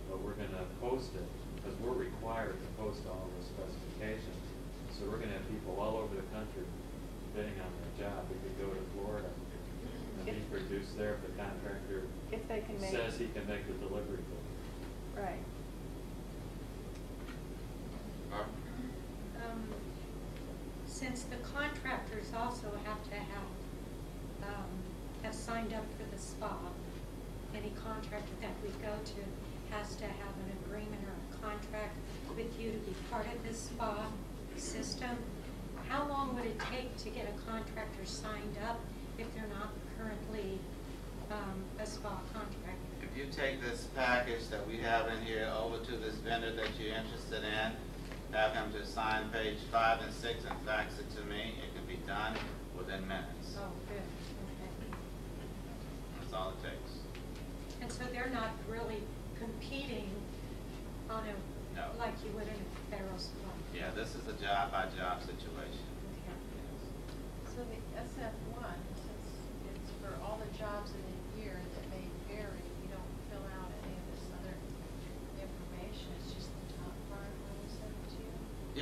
but we're going to post it, because we're required to post all the specifications. So we're going to have people all over the country bidding on their job. We could go to Florida and be produced there if the contractor If they can make. says he can make the delivery for you. Right. Since the contractors also have to have signed up for the SPA, any contractor that we go to has to have an agreement or a contract with you to be part of this SPA system. How long would it take to get a contractor signed up if they're not currently a SPA contractor? If you take this package that we have in here over to this vendor that you're interested in, have him to sign page 5 and 6 and fax it to me, it can be done within minutes. Oh, good, okay. That's all it takes. And so they're not really competing on a, No. like you would in a federal SPA? Yeah, this is a job-by-job situation. Okay. So the SF1, since it's for all the jobs in the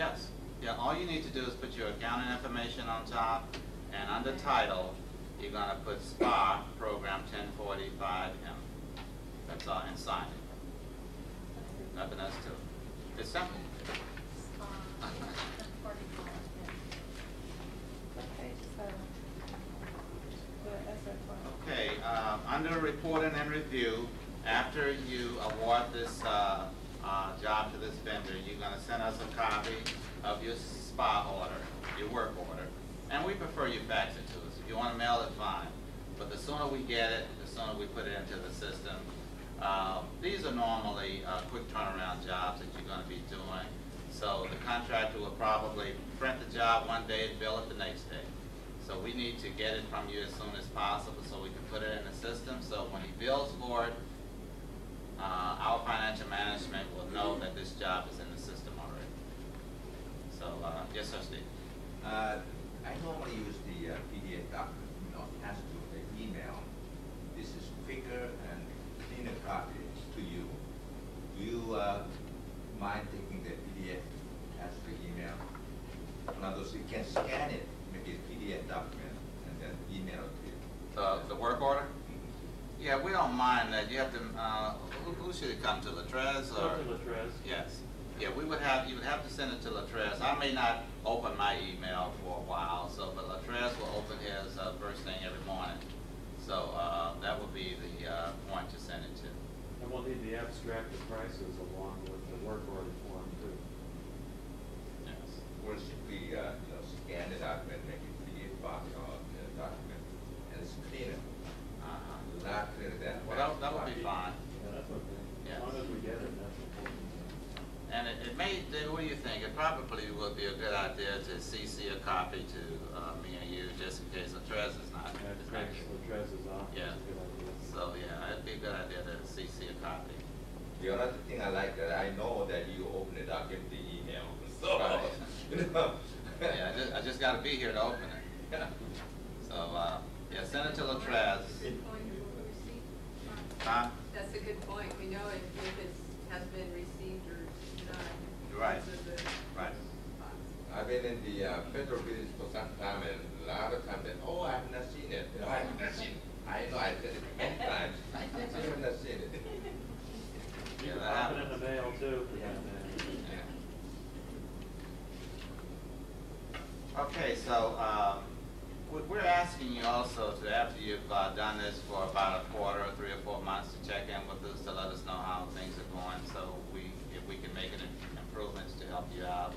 Yes. Yeah, all you need to do is put your accounting information on top, and under title, you're gonna put SPA Program 1045M. That's all, and sign it. Nothing else to it. It's simple. What page is that? The SF one. Okay, under reporting and review, after you award this job to this vendor, you're gonna send us a copy of your SPA order, your work order, and we prefer you fax it to us. If you wanna mail it, fine. But the sooner we get it, the sooner we put it into the system. These are normally quick turnaround jobs that you're gonna be doing. So the contractor will probably print the job one day and bill it the next day. So we need to get it from you as soon as possible so we can put it in the system. So when he bills for it, our financial management will know that this job is in the system already. So, yes, sir, Steve. I normally use the PDF document, attached to the email. This is quicker and cleaner copy to you. Do you mind taking the PDF attached to the email? In other words, you can scan it, make it PDF document, and then email it to you. The work order? Yeah, we don't mind that. You have to, who should it come to, Latrez or? Go to Latrez. Yes. Yeah, you would have to send it to Latrez. I may not open my email for a while, but Latrez will open his first thing every morning. So that would be the point to send it to. And we'll need the abstracted prices along with the work order form too. Yes. Or simply, scan the document, make it PDF document, and it's cleaner. Not cleaner than. Well, that would be fine. Yeah, that's okay. Yes. As long as we get it, that's important. And it may, David, what do you think? It probably would be a good idea to CC a copy to me and you, just in case Latrez is not. Yeah, is not here. Latrez is off. Yeah. That's a good idea. So yeah, it'd be a good idea to CC a copy. The other thing I like that I know that you open the document, the email. So, Yeah, I just got to be here to open it. So yeah, send it to Latrez. Huh? That's a good point. We know if it has been received or denied. Right. Those are the Right. spots. I've been in the federal business for some time, and a lot of times that, I have not seen it. I have not seen it. I know I said it many times. I have not seen it. Yeah, You can that pop it in happens. the mail too for that matter. Yeah. Okay, so we're asking you also to, after you've done this for about a quarter, 3 or 4 months, to check in with us to let us know how things are going. So if we can make any improvements to help you out,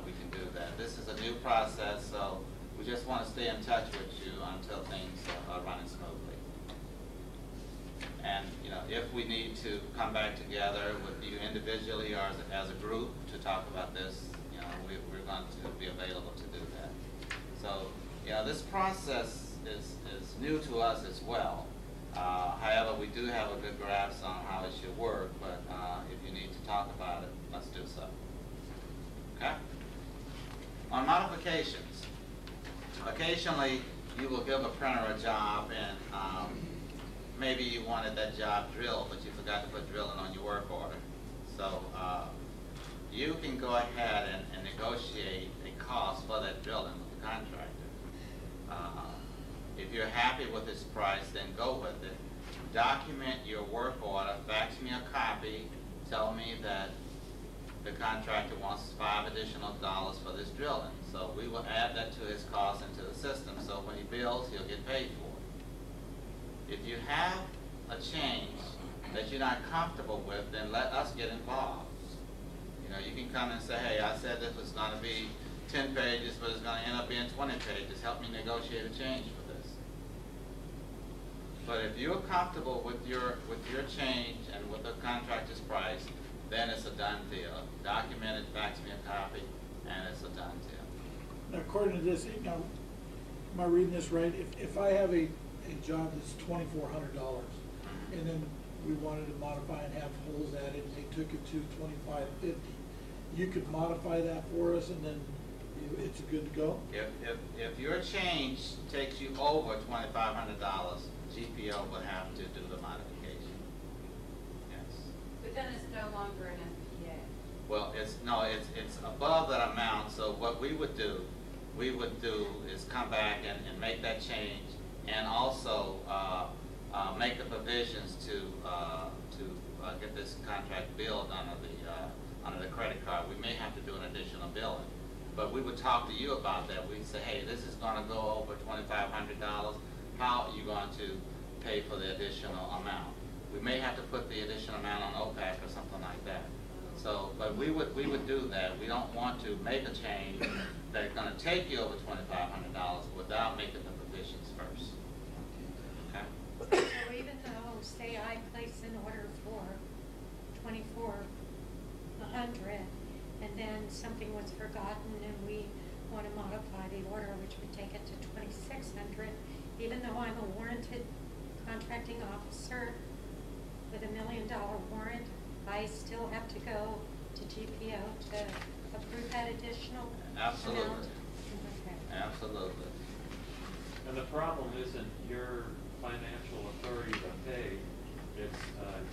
we can do that. This is a new process, so we just want to stay in touch with you until things are running smoothly. And if we need to come back together with you individually or as a group to talk about this, we're going to be available to do that. So, this process is new to us as well. However, we do have a good grasp on how it should work, but if you need to talk about it, let's do so. Okay? On modifications, occasionally you will give a printer a job and maybe you wanted that job drilled, but you forgot to put drilling on your work order. So you can go ahead and negotiate a cost for that drilling with the contractor. If you're happy with this price, then go with it. Document your work order, fax me a copy, tell me that the contractor wants $5 additional for this drilling. So we will add that to his cost into the system, so when he bills, he'll get paid for it. If you have a change that you're not comfortable with, then let us get involved. You can come and say, hey, I said this was going to be 10 pages, but it's going to end up being 20 pages. Help me negotiate a change for this. But if you're comfortable with your change and with the contractor's price, then it's a done deal. Document it, fax me a copy, and it's a done deal. Now, according to this, am I reading this right? If I have a job that's $2,400, and then we wanted to modify and have holes added, and they took it to $2,550, you could modify that for us, and then it's good to go? If your change takes you over $2,500, GPO will have to do the modification. Yes. But then it's no longer an SPA. Well, it's above that amount, so what we would do is come back and make that change, and also make the provisions to get this contract billed under the credit card. We may have to do an additional billing, but we would talk to you about that. We'd say, hey, this is going to go over $2,500. How are you going to pay for the additional amount? We may have to put the additional amount on OPAC or something like that. So, but we would do that. We don't want to make a change that's going to take you over $2,500 without making the provisions first. Okay? So even though, say I place an order for $2,400, and then something was forgotten and we want to modify the order, which would take it to $2,600, even though I'm a warranted contracting officer with $1 million warrant, I still have to go to GPO to approve that additional Absolutely. amount? Okay. Absolutely. And the problem isn't your financial authority to pay, it's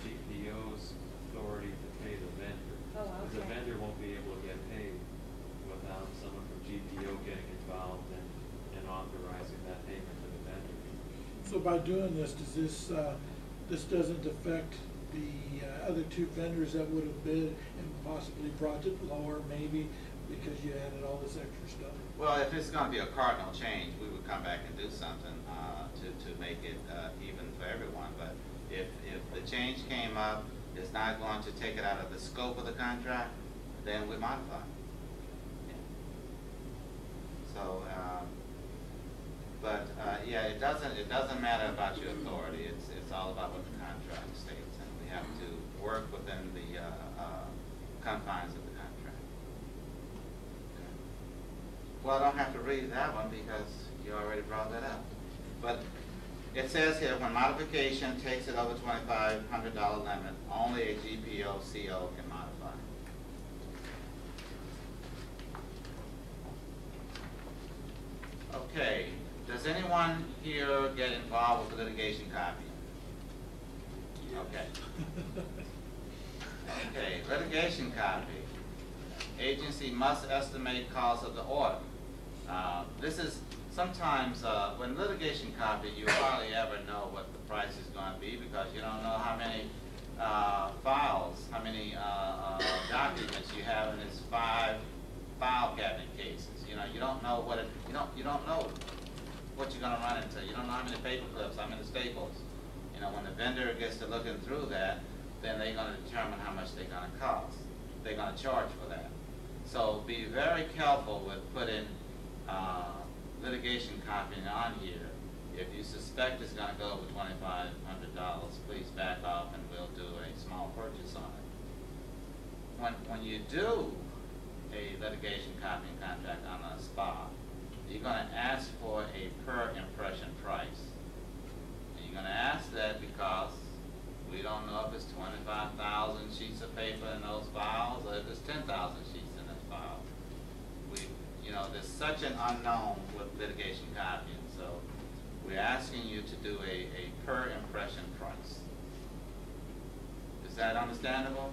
GPO's authority to pay the vendor. Oh, Because the okay. vendor won't be able to get paid without someone from GPO getting involved and authorizing that payment to the vendor. So by doing this, does this doesn't affect the other two vendors that would have bid and possibly brought it lower, maybe because you added all this extra stuff? Well, if it's going to be a cardinal change, we would come back and do something to make it even for everyone. But if the change came up, it's not going to take it out of the scope of the contract, then we modify. Yeah. So, yeah, it doesn't matter about your authority. It's all about what the contract states, and we have to work within the confines of the contract. Okay. Well, I don't have to read that one because you already brought that up. But it says here, when modification takes it over $2,500 limit, only a GPO CO can modify. Okay. Does anyone here get involved with the litigation copy? Okay. Okay, litigation copy. Agency must estimate cost of the order. This is sometimes when litigation copy, you hardly ever know what the price is going to be because you don't know how many files, how many documents you have in this 5 file cabinet cases. You know, you don't know what it, you don't know what you're going to run into. You don't know how many paper clips, how many staples. You know, when the vendor gets to looking through that, then they're going to determine how much they're going to cost. They're going to charge for that. So be very careful with putting litigation copying on here. If you suspect it's going to go over $2,500, please back off and we'll do a small purchase on it. When you do a litigation copying contract on a SPA, you're going to ask for a per impression price. And you're going to ask that because we don't know if it's 25,000 sheets of paper in those files or if it's 10,000 sheets in this file. You know, there's such an unknown with litigation copying, so we're asking you to do a per impression price. Is that understandable?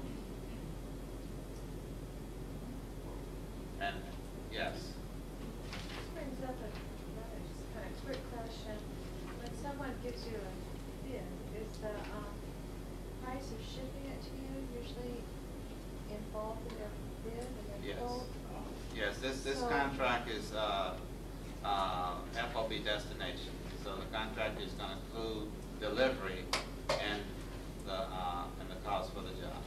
And yes. This brings up another just kind of quick question. When someone gives you a bid, is the price of shipping it to you usually involved in their bid and their Yes. quote? Yes, this contract is FOB destination. So the contract is going to include delivery and the cost for the job.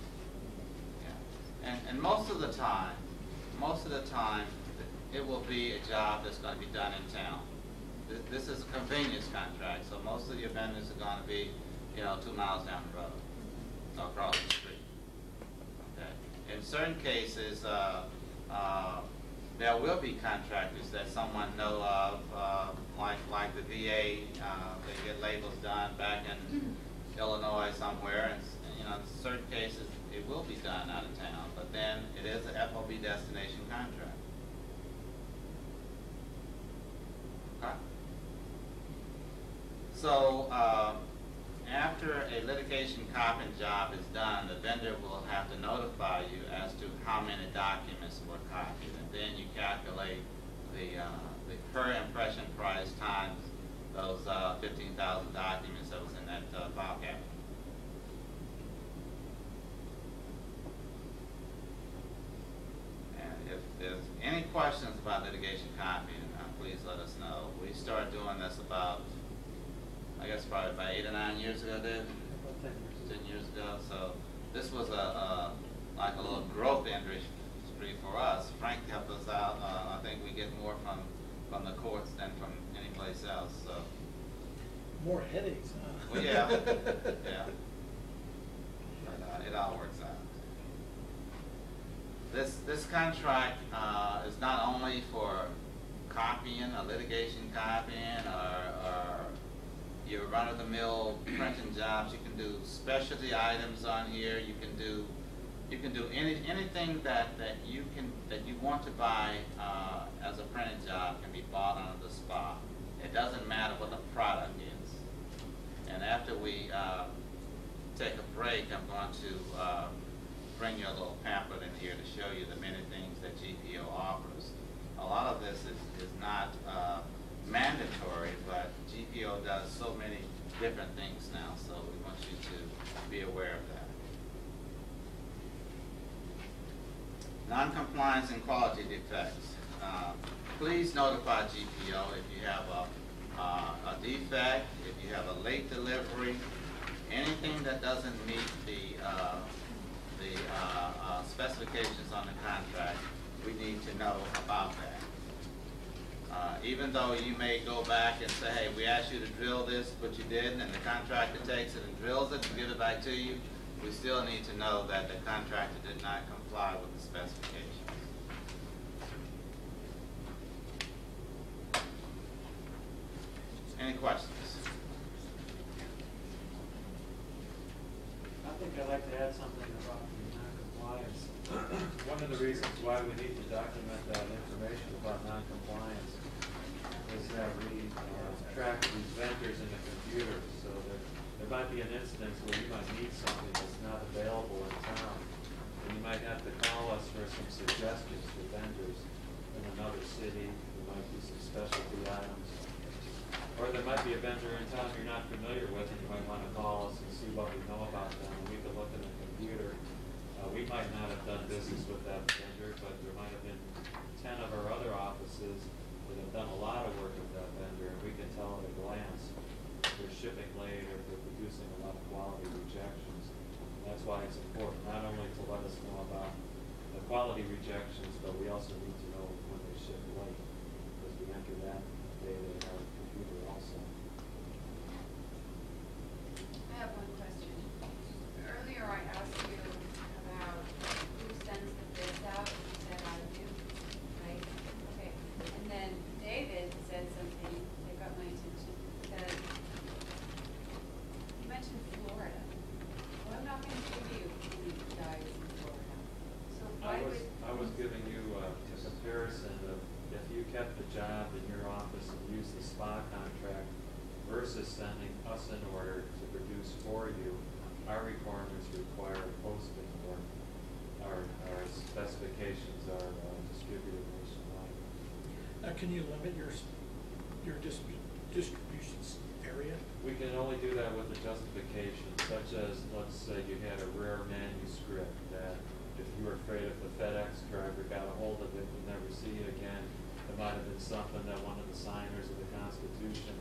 Yeah. And most of the time, it will be a job that's going to be done in town. This is a convenience contract, so most of your vendors are going to be, 2 miles down the road, across the street. Okay. In certain cases, there will be contractors that someone know of, like the VA. They get labels done back in Illinois somewhere, and in certain cases it will be done out of town. But then it is a FOB destination contract. Okay. So after after a litigation copying job is done, the vendor will have to notify you as to how many documents were copied, and then you calculate the per impression price times those 15,000 documents that was in that file cabinet. And if there's any questions about litigation copying, please let us know. We started doing this about, I guess probably about 8 or 9 years ago, David? About 10 years 10 years ago. So this was like a little growth industry for us. Frank helped us out. I think we get more from the courts than from any place else. So. More headaches, huh? Well, yeah, yeah. But it all works out. This contract is not only for copying or litigation copying or your run-of-the-mill printing jobs. You can do specialty items on here. You can do anything that you want to buy as a printing job can be bought under the SPA. It doesn't matter what the product is. And after we take a break, I'm going to bring you a little pamphlet in here to show you the many things that GPO offers. A lot of this is not mandatory, but GPO does so many different things now, so we want you to be aware of that. Non-compliance and quality defects. Please notify GPO if you have a defect, if you have a late delivery, anything that doesn't meet the specifications on the contract. We need to know about that. Even though you may go back and say, hey, we asked you to drill this, but you didn't, and the contractor takes it and drills it and gives it back to you, we still need to know that the contractor did not comply with the specifications. Any questions? I think I'd like to add something about the non-compliance. One of the reasons why we need to document that information about non-compliance is that we track these vendors in the computer, so that there might be an instance where you might need something that's not available in town, and you might have to call us for some suggestions for vendors in another city. There might be some specialty items. Or there might be a vendor in town you're not familiar with, and you might want to call us and see what we know about them. And we could look in the computer. We might not have done business with that vendor, but there might have been 10 of our other offices that have done a lot of work with that vendor, and we can tell at a glance if they're shipping late or if they're producing a lot of quality rejections. And that's why it's important not only to let us know about the quality rejections, but we also need to know when they ship late, because we enter that data in our computer also. I have one question. Earlier I asked you about who sends the bids out, and you said I do, right? Okay. And then David said something that got my attention, that you mentioned Florida. Well, I'm not going to give you any guys in Florida. So why would... I was giving you a comparison of if you kept the job in your office and used the SPA contract versus sending us an order to produce for you. Our requirements require posting, or our specifications are distributed nationwide. Now, can you limit your distribution area? We can only do that with a justification, such as, let's say you had a rare manuscript that if you were afraid if the FedEx driver got a hold of it, you'd never see it again. It might have been something that one of the signers of the Constitution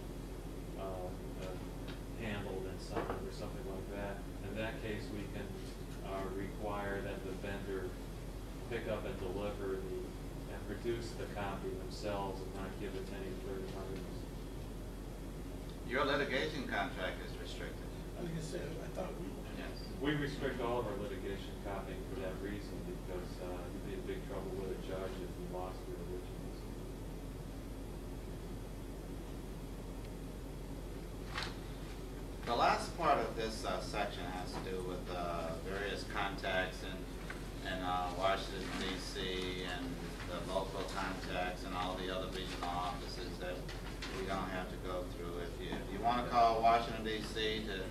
handled and signed or something like that. In that case, we can require that the vendor pick up and deliver and produce the copy themselves and not give it to any third parties. Your litigation contract is restricted. I was going to say, I thought we... Yes. We restrict all of our litigation copying for that reason, because you'd be in big trouble with a judge if you lost your originals. The last part of this section has to do with various contacts in Washington, D.C. and the local contacts and all the other regional offices that we don't have to go through. If you want to call Washington, D.C. to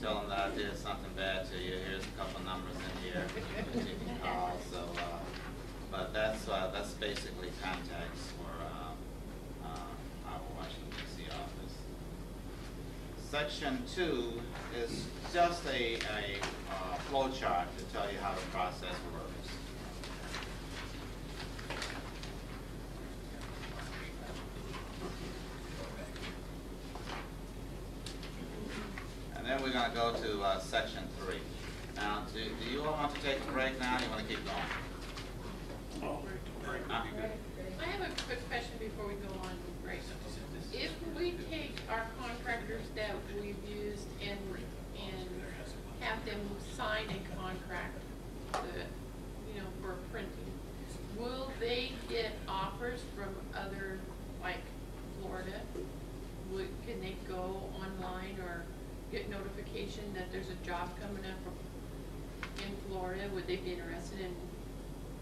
tell them that I did something bad to you. Here's a couple numbers in here that you can call. So, but that's basically contacts for our Washington D.C. office. Section 2 is just a flow chart to tell you how the process works. And then we're going to go to section 3. Now, do you all want to take a break now, or do you want to keep going? I have a quick question before we go on to break. If we take our contractors that we've used and have them sign a contract that, you know, for printing, will they get offers from other, like Florida? Can they go online or get notification that there's a job coming up in Florida? Would they be interested in?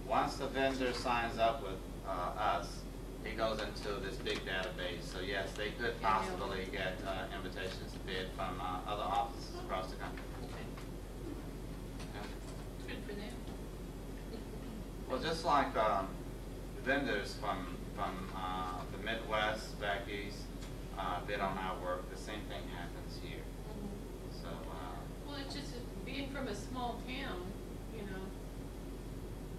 Once the vendor signs up with us, he goes into this big database. So yes, they could possibly get invitations to bid from other offices across the country. Okay. Good for them. Well, just like vendors from the Midwest, back east, bid on our work, the same thing happens here. So. Well, it's just being from a small town, you know.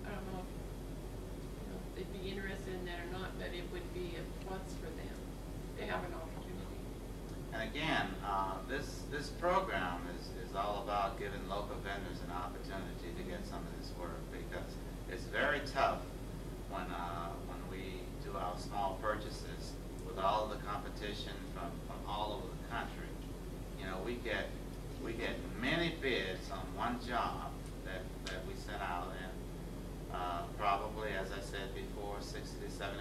I don't know if they'd be interested in that or not, but it would be a plus for them. They have an opportunity. And again, this program is all about giving local vendors an opportunity to get some of this work, because it's very tough when we do our small purchases with all of the competition from all over the country. You know, we get many bids on one job that we send out, and probably, as I said before, 60 to 70%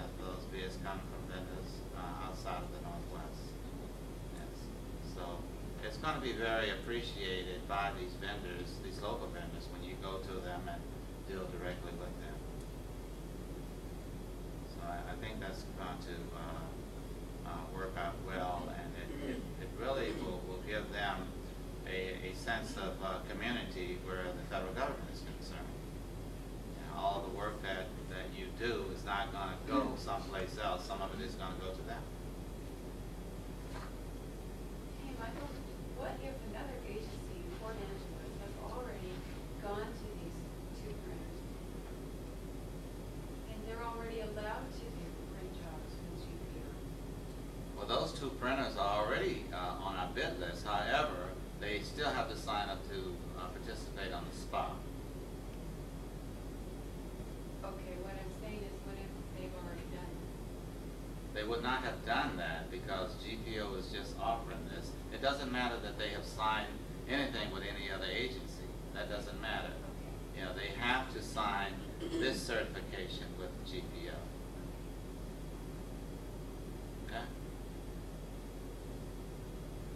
of those bids come from vendors outside of the Northwest. Yes. So it's going to be very appreciated by these vendors, these local vendors, when you go to them and deal directly with them. So I think that's going to work out well, and it really will give them a sense of community where the federal government is concerned. All the work that you do is not going to go someplace else. Some of it is going to go to them. Hey, Michael, what if another agency in Port Angeles has already gone to these 2 printers, and they're already allowed to do print jobs from GPO? Well, those 2 printers are already on our bid list. However, they still have to sign up to participate on the SPA. Okay, what I'm saying is, what if they've already done it? They would not have done that because GPO is just offering this. It doesn't matter that they have signed anything with any other agency. That doesn't matter. Okay. You know, they have to sign this certification with GPO. Okay? All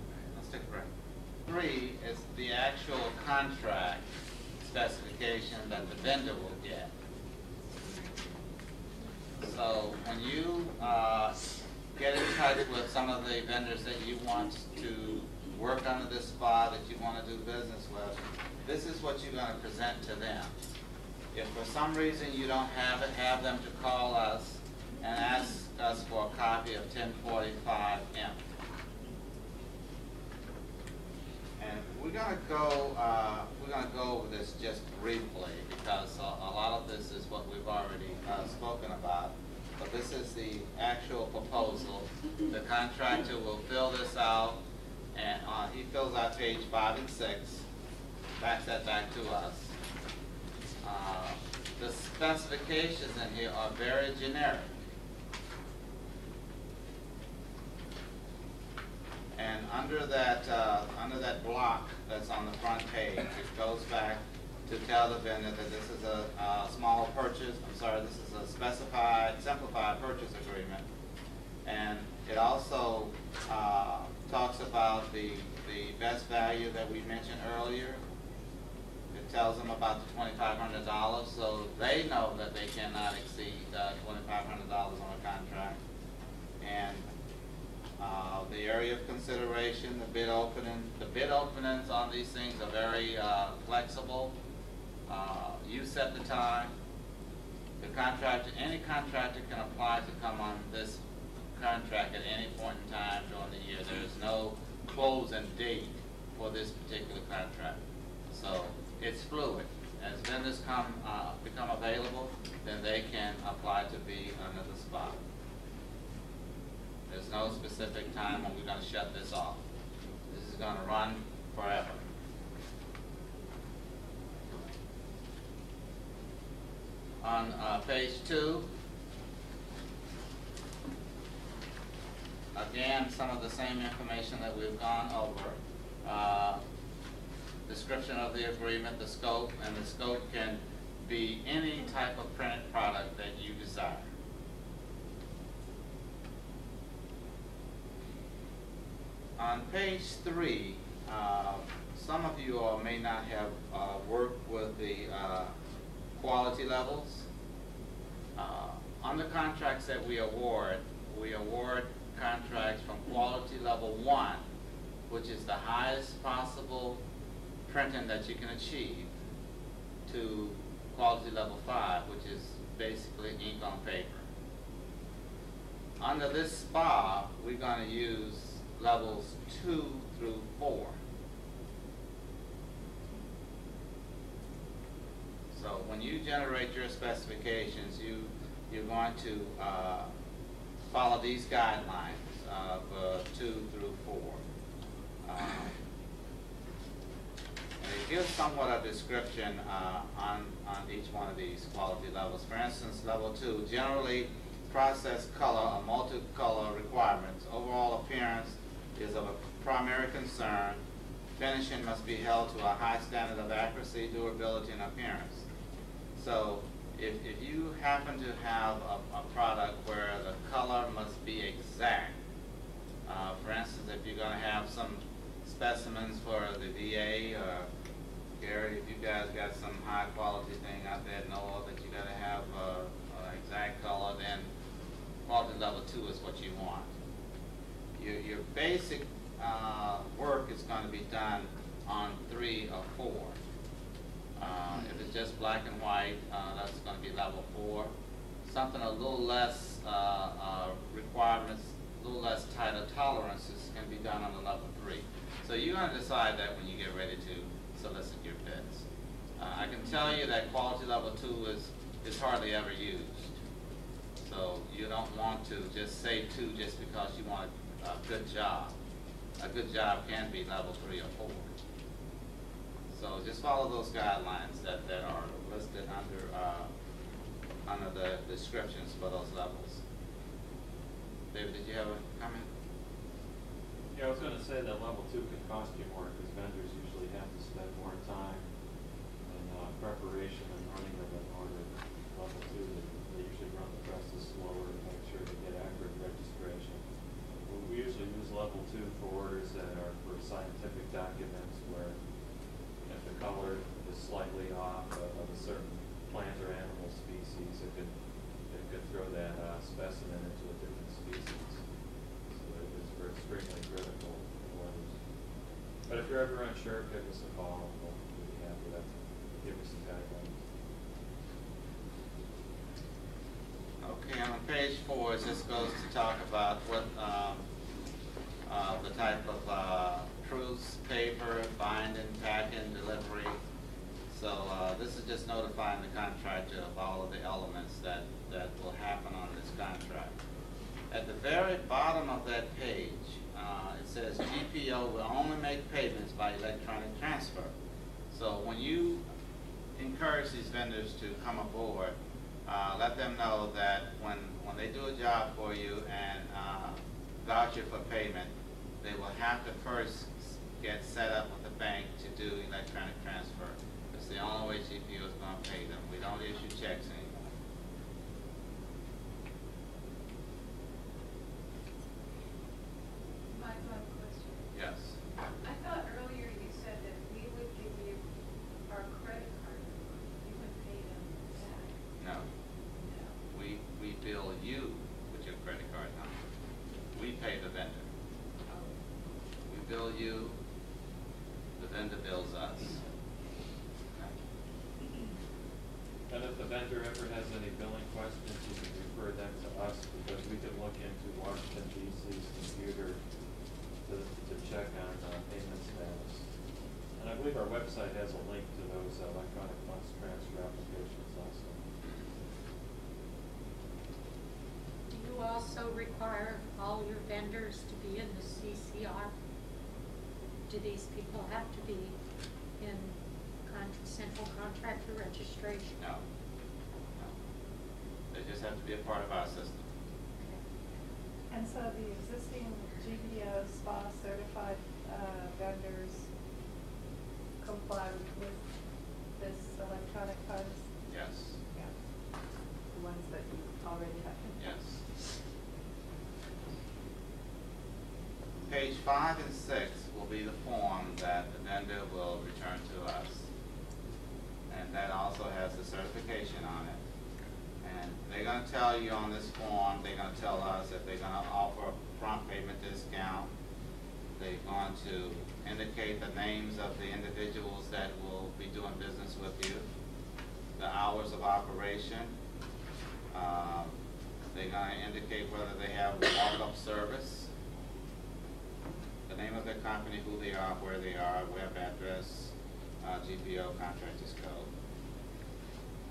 right, let's take a break. 3 is the actual contract specification that the vendor will get. So when you get in touch with some of the vendors that you want to work under this SPA, that you want to do business with, this is what you're going to present to them. If for some reason you don't have it, have them to call us and ask us for a copy of 1045M. And we're going to go over this just briefly, because a lot of this is what we've already spoken about. But this is the actual proposal. The contractor will fill this out, and he fills out page 5 and 6, backs that back to us. The specifications in here are very generic. And under that block that's on the front page, it goes back to tell the vendor that this is a small purchase. I'm sorry, this is a simplified purchase agreement. And it also talks about the best value that we mentioned earlier. It tells them about the $2,500, so they know that they cannot exceed $2,500 on a contract. And the area of consideration, the bid opening. The bid openings on these things are very flexible. You set the time. The contractor, any contractor can apply to come on this contract at any point in time during the year. There is no closing date for this particular contract. So it's fluid. As vendors become available, then they can apply to be under the SPA. There's no specific time when we're going to shut this off. This is going to run forever. On page 2, again, some of the same information that we've gone over. Description of the agreement, the scope, and the scope can be any type of printed product that you desire. On page 3, some of you all may not have worked with the quality levels. On the contracts that we award contracts from quality level 1, which is the highest possible printing that you can achieve, to quality level 5, which is basically ink on paper. Under this SPA, we're going to use levels 2 through 4. So when you generate your specifications, you're going to follow these guidelines of 2 through 4. And it gives somewhat a description on each one of these quality levels. For instance, level 2, generally process color or multicolor requirements. Overall appearance is of a primary concern. Finishing must be held to a high standard of accuracy, durability, and appearance. So if you happen to have a product where the color must be exact, for instance, if you're going to have some specimens for the VA, or Gary, if you guys got some high quality thing out there, know that you got to have an exact color, then quality level 2 is what you want. Your basic work is going to be done on 3 or 4. If it's just black and white, that's going to be level 4. Something a little less requirements, a little less tighter tolerances can be done on the level 3. So you're going to decide that when you get ready to solicit your bids. I can tell you that quality level 2 is hardly ever used. So you don't want to just say 2 just because you want a good job. A good job can be level 3 or 4. So just follow those guidelines that are listed under the descriptions for those levels. David, did you have a comment? Yeah, I was going to say that level 2 can cost you more because vendors usually have to spend more time in preparation and running of an order. Level 2, they usually run the process slower to make sure they get accurate registration. We usually use level 2 for orders that are for scientific documents where if the color is slightly off of a certain plant or animal species, it could throw that specimen into a different species. So it's extremely critical orders. But if you're ever unsure, give us a call and we'll be happy to give you some guidelines. Okay, on page 4, it just goes to talk about what the type of proofs, paper, binding, packing, delivery. So this is just notifying the contractor of all of the elements that will happen on this contract. At the very bottom of that page, it says GPO will only make payments by electronic transfer. So when you encourage these vendors to come aboard, let them know that when they do a job for you and voucher for payment, they will have to first get set up with the bank to do electronic transfer. It's the only way GPO is going to pay them. We don't issue checks anymore. Mike, I have a question. Yes. I thought earlier you said that we would give you our credit card number. You would pay them back. No. No. We bill you with your credit card number. We pay the vendor. vendor bills us. And if the vendor ever has any billing questions, you can refer them to us, because we can look into Washington DC's computer to check on payment status. And I believe our website has a link to those electronic funds transfer applications also. Do you also require all your vendors to be in the CCR? Do these people have to be in central contractor registration? No. No. They just have to be a part of our system. And so the existing GPO SPA certified vendors comply with this electronic funds? Yes. Yeah. The ones that you already have? Yes. Page 5 and 6 will be the form that the vendor will return to us. And that also has the certification on it. And they're going to tell you on this form, they're going to tell us if they're going to offer a prompt payment discount. They're going to indicate the names of the individuals that will be doing business with you, the hours of operation. They're going to indicate whether they have walk-up service, the name of their company, who they are, where they are, web address, GPO contractors code.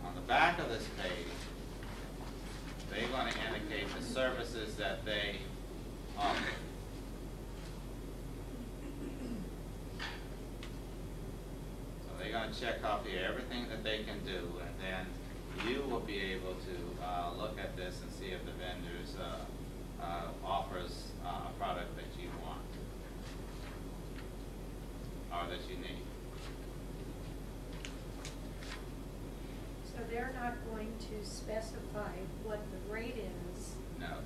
On the back of this page, they're going to indicate the services that they offer. So they're going to check off here everything that they can do, and then you will be able to look at this and see if the vendors offers a product that you want or that you need. So they're not going to specify what the rate is? No.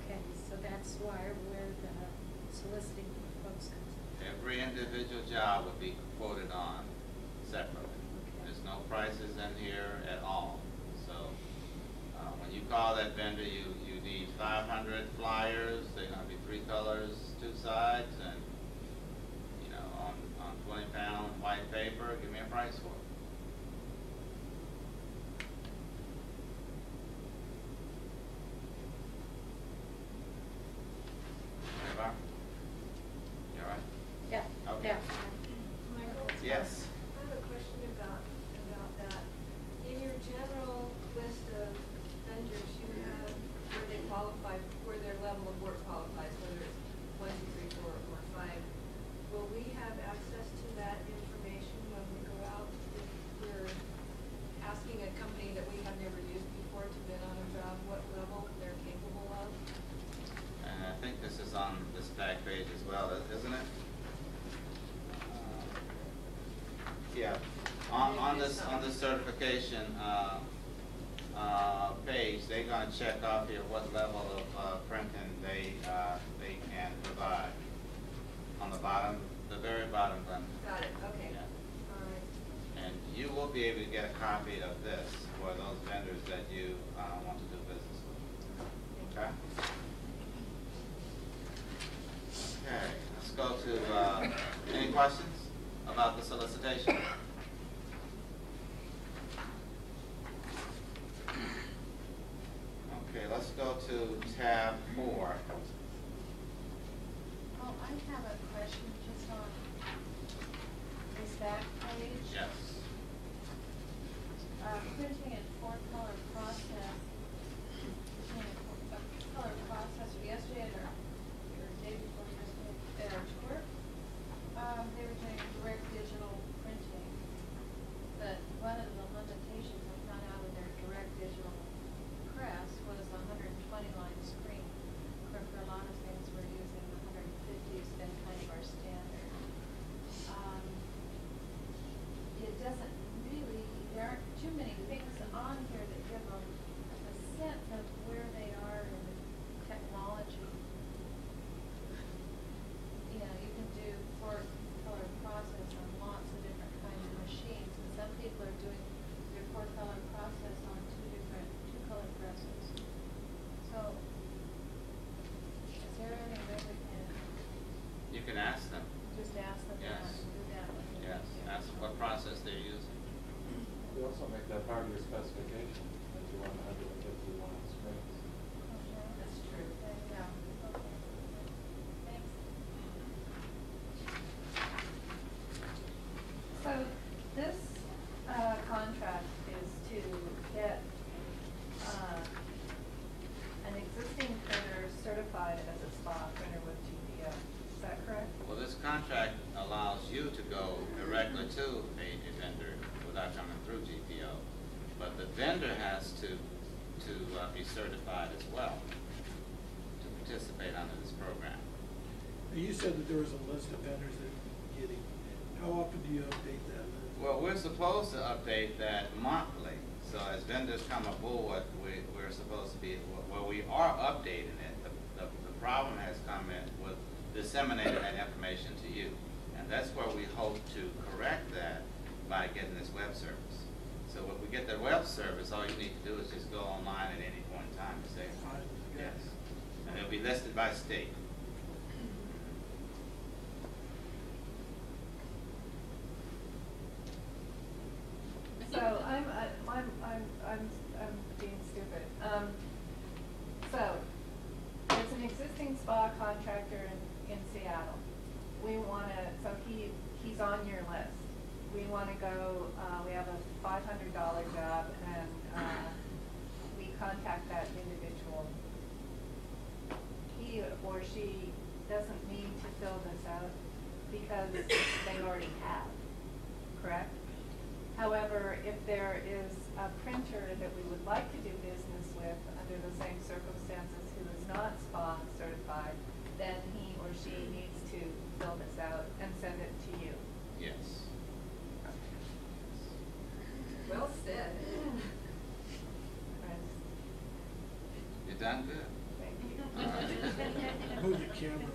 Okay, so that's why where the soliciting quotes comes in. Every individual job would be quoted on separately. Okay. There's no prices in here at all. So when you call that vendor, you need 500 flyers. They're going to be 3 colors, 2 sides, and on 20-pound white paper. Give me a price for it. You all right? Yeah. Okay. Yeah. Michael? Yes. I have a question about that. In your general list of vendors, you have where they qualify, where their level of work qualifies, whether it's 1, 2, 3, 4, or 5. Will we have access to that information when we go out? If we're asking a company that we have never used before to bid on a job, what level they're capable of? And I think this is on this back page as well, isn't it? Yeah. On this certification page, they're going to check off here what level of printing they can provide. On the bottom, the very bottom button. Got it, okay. Yeah. All right. And you will be able to get a copy of this for those vendors that you want to do business with. Okay? Okay, let's go to, any questions about the solicitation? Okay, let's go to tab 4. Oh, I have a question just on this back page. Yes. Printing in 4-color process. Color process yesterday or day before yesterday at our tour. They were doing direct digital printing. But one of the limitations I found out with their direct digital press was a 120-line screen. For a lot of things we're using the 150's been kind of our standard. that part of your specification, that you want 150 lines strings. That's true. Yeah, okay. Thanks. So this contract is to get an existing printer certified as a SPA printer with GPO. Is that correct? Well, this contract allows you to go directly to a vendor without coming through GPO. But the vendor has to be certified as well to participate under this program. Now, you said that there was a list of vendors that you're getting. How often do you update that list? Well, we're supposed to update that monthly. So as vendors come aboard, we're supposed to be, well, we are updating it. The problem has come in with disseminating that information to you. And that's where we hope to correct that by getting this web service. So when we get the web service, all you need to do is just go online at any point in time and say, yes. And it'll be listed by state. So I'm being stupid. So it's an existing SPA contractor in Seattle. We want to, so he's on your list. We want to go, we have a $500 job, and we contact that individual. He or she doesn't need to fill this out because they already have, correct? However, if there is a printer that we would like to do business with under the same circumstances who is not SPA certified, then he or she needs to fill this out and send it to you. Yes. Well said. You done good? Thank you. All right. Move the camera.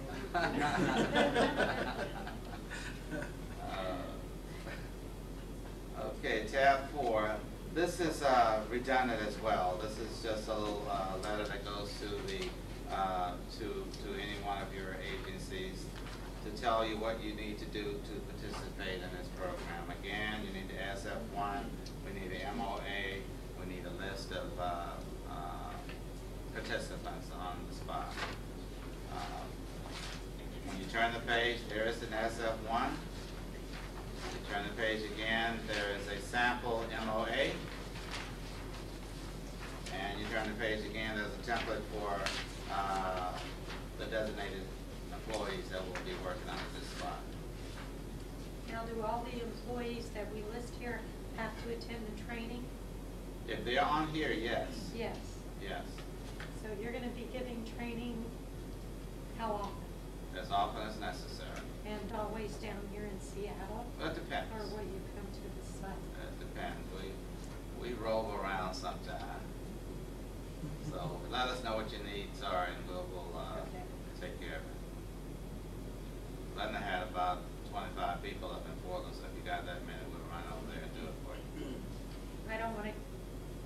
Okay, tab 4. This is redundant as well. This is just a little letter that goes to the to any one of your agencies to tell you what you need to do to participate in this program. Again, you need the SF1, we need the MOA, we need a list of participants on the spot. When you turn the page, there is an SF1. You turn the page again, there is a sample MOA. And you turn the page again, there's a template for the designated employees that will be working on this spot. Now, do all the employees that we list here have to attend the training? If they're on here, yes. Yes. Yes. So you're going to be giving training how often? As often as necessary. And always down here in Seattle? That depends. Or will you come to the site? That depends. We roll around sometime. So let us know what your needs are and we'll Okay. take care of it. Glenna had about 25 people up in Portland, so if you got that many, we'll run over there and do it for you. I don't want to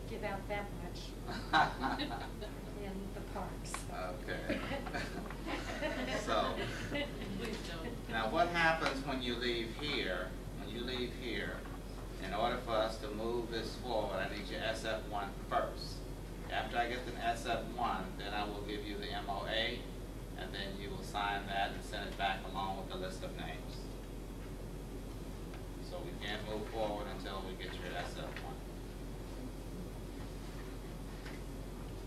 give out that much in the parks. Okay. So, now what happens when you leave here? When you leave here, in order for us to move this forward, I need your SF1 first. After I get the SF1, then I will give you the MOA, and then you will sign that and send it back along with the list of names. So we can't move forward until we get your SF1.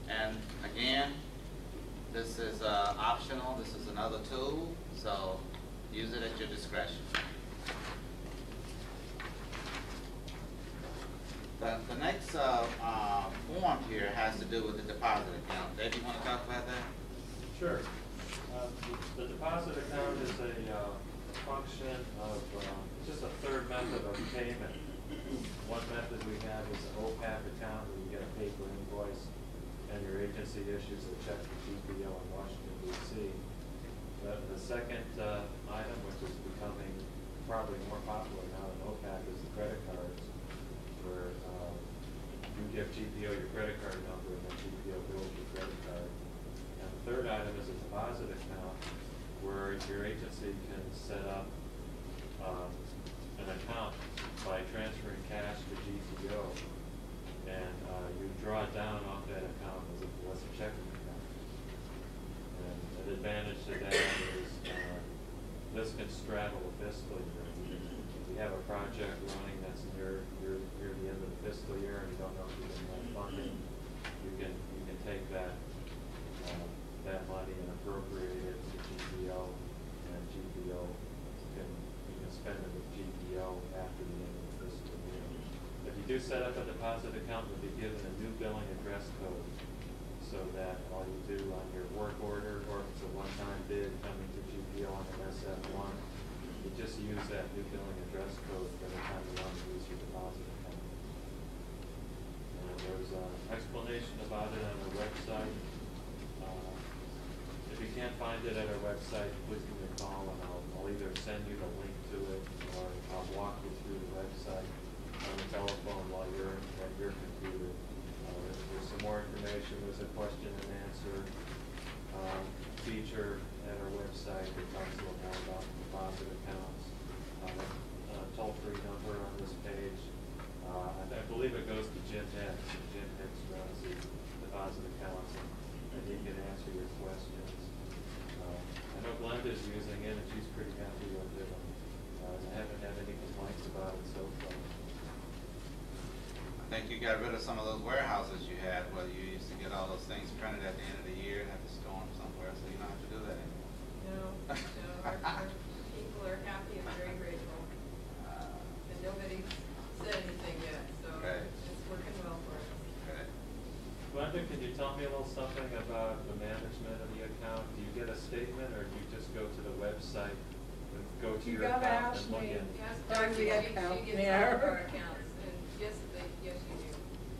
And again, this is optional. This is another tool, so use it at your discretion. The next form here has to do with the deposit account. Dave, you want to talk about that? Sure. The deposit account is a function of just a third method of payment. One method we have is an OPAC account where you get a paper invoice and your agency issues a check to GPO in Washington, D.C. The second item, which is becoming probably more popular now than OPAC, is the credit cards, where you give GPO your credit card number and then GPO bills your credit card. And the third item is a deposit account where your agency can set up an account by transferring cash to GPO do set up a deposit account, you'll be given a new billing address code, so that all you do on your work order, or if it's a one-time bid coming to GPO on an SF1, you just use that new billing address code for the time you want to use your deposit account. And there's an explanation about it on our website. If you can't find it at our website, please give me a call and I'll either send you the link to it or I'll walk you through the website on the telephone while you're at your computer. There's some more information. There's a question and answer feature at our website that talks a little more about deposit accounts. Toll-free number on this page. I believe it goes to Jim Hicks. Jim Hicks runs the deposit accounts and he can answer your questions. I know Glenda's using it and she's pretty happy with it. I haven't had any complaints about it so far. I think you got rid of some of those warehouses you had where you used to get all those things printed at the end of the year and have to store them somewhere, so you don't have to do that anymore. No, our people are happy and very grateful. And nobody's said anything yet, so Okay. it's working well for us. Okay. Glenda, can you tell me a little something about the management of the account? Do you get a statement or do you just go to the website and go to You your gotta account ask and look me. in? Yes, I'm the she account gets all there. of our accounts, and yes, you do.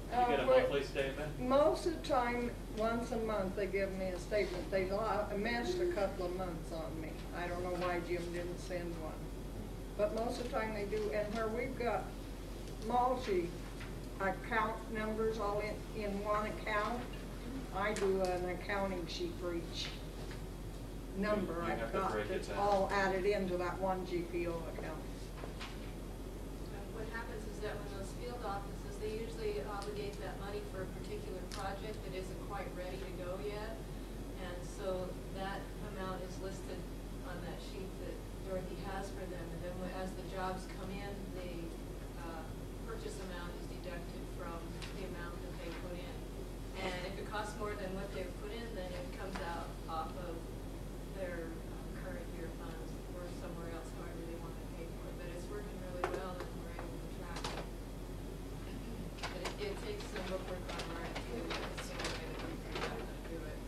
You get a monthly statement? Most of the time, once a month, they give me a statement. They missed a couple of months on me. I don't know why Jim didn't send one. But most of the time they do, and where we've got multi-account numbers all in one account, I do an accounting sheet for each number You have I've to got. break it It's down. all added into that one GPO account. What happens is that when those field offices, they usually obligate that money for a particular project that isn't quite ready to go yet. And so that amount is listed on that sheet that Dorothy has for them. And then as the jobs come in, the purchase amount is deducted from the amount that they put in. And if it costs more than what they've put in, then it comes out off of their current year funds or somewhere else, however they want to pay for it. But it's working really well and we're able to track it. But it takes some bookwork on our end too, so we're going to figure out how to do it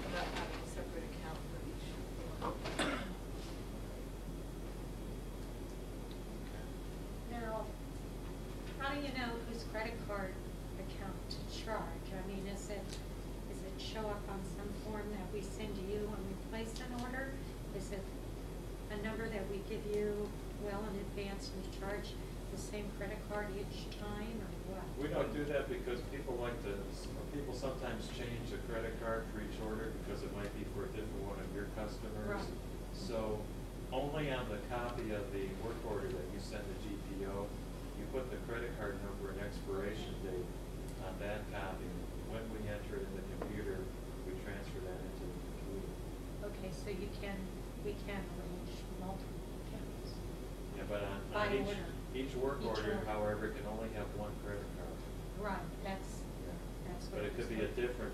without having a separate account for each one. Now, how do you know whose credit card account to charge? I mean, is it show up on some form that we send to you when we place an order? Is it a number that we give you well in advance and you charge the same credit card each time, or what? We don't do that because people sometimes change a credit card for each order because it might be for a different one of your customers. Right. So only on the copy of the work order that you send to GPO, you put the credit card number and expiration date on that copy. When we enter it in the computer, we transfer that into the computer. Okay, so we can arrange multiple accounts. Yeah, but By on order. each work Each order, order. however, can only have one credit card. Right, that's what. But it could be a different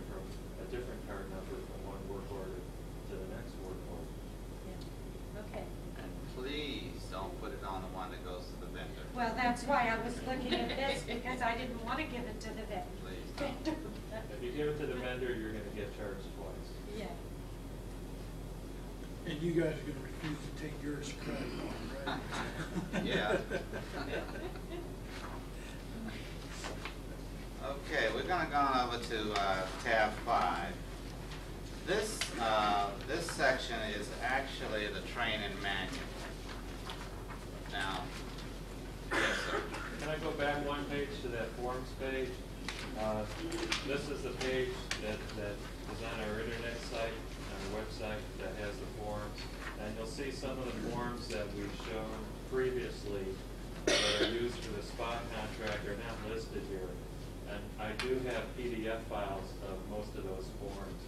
card number from one work order to the next work order. Yeah, okay. And please don't put it on the one that goes to the vendor. Well, that's why I was looking at this, because I didn't want to give it to the vendor. Please don't. If you give it to the vendor, you're gonna get charged twice. Yeah. And you guys are gonna refuse to take yours credit card, right? Yeah. Okay, we're gonna go on over to tab 5. This section is actually the training manual. Now, yes, sir. Can I go back one page to that forms page? This is the page that is on our internet site, on our website, that has the forms. And you'll see some of the forms that we've shown previously that are used for the SPA contract are not listed here. And I do have PDF files of most of those forms.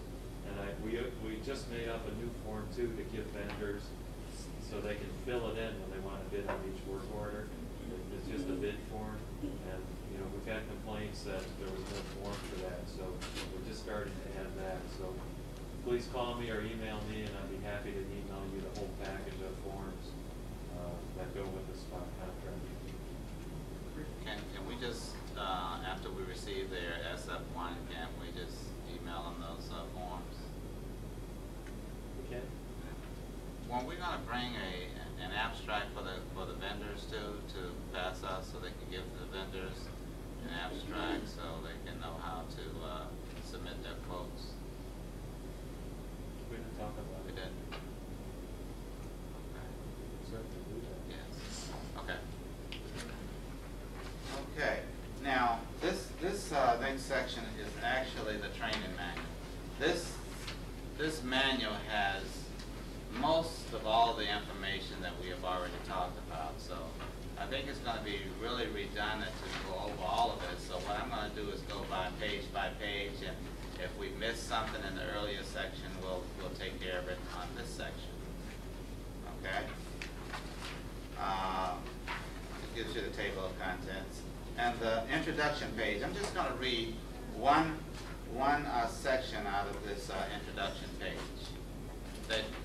And we just made up a new form too to give vendors so they can fill it in when they want to bid on each work order. It's just a bid form, and we've had complaints that there was no form for that, so we're just starting to add that. So please call me or email me, and I'd be happy to email you the whole package of forms that go with the SPA contract. Can we just we receive their SF1, can't we just email them those forms? Okay. Well, we're gonna bring an abstract for the vendors to pass us, so they can give the vendors an abstract so they can know how to submit their quotes. We didn't talk about We it. did. Okay. Certainly do that. Yes. Okay. Okay. Now, this next section is actually the training manual. This manual has most of all the information that we have already talked about. So I think it's going to be really redundant to go over all of it. So what I'm going to do is go by page, and if we miss something in the earlier section, we'll take care of it on this section. Okay? It gives you the table of contents. And the introduction page, I'm just going to read one section out of this introduction page.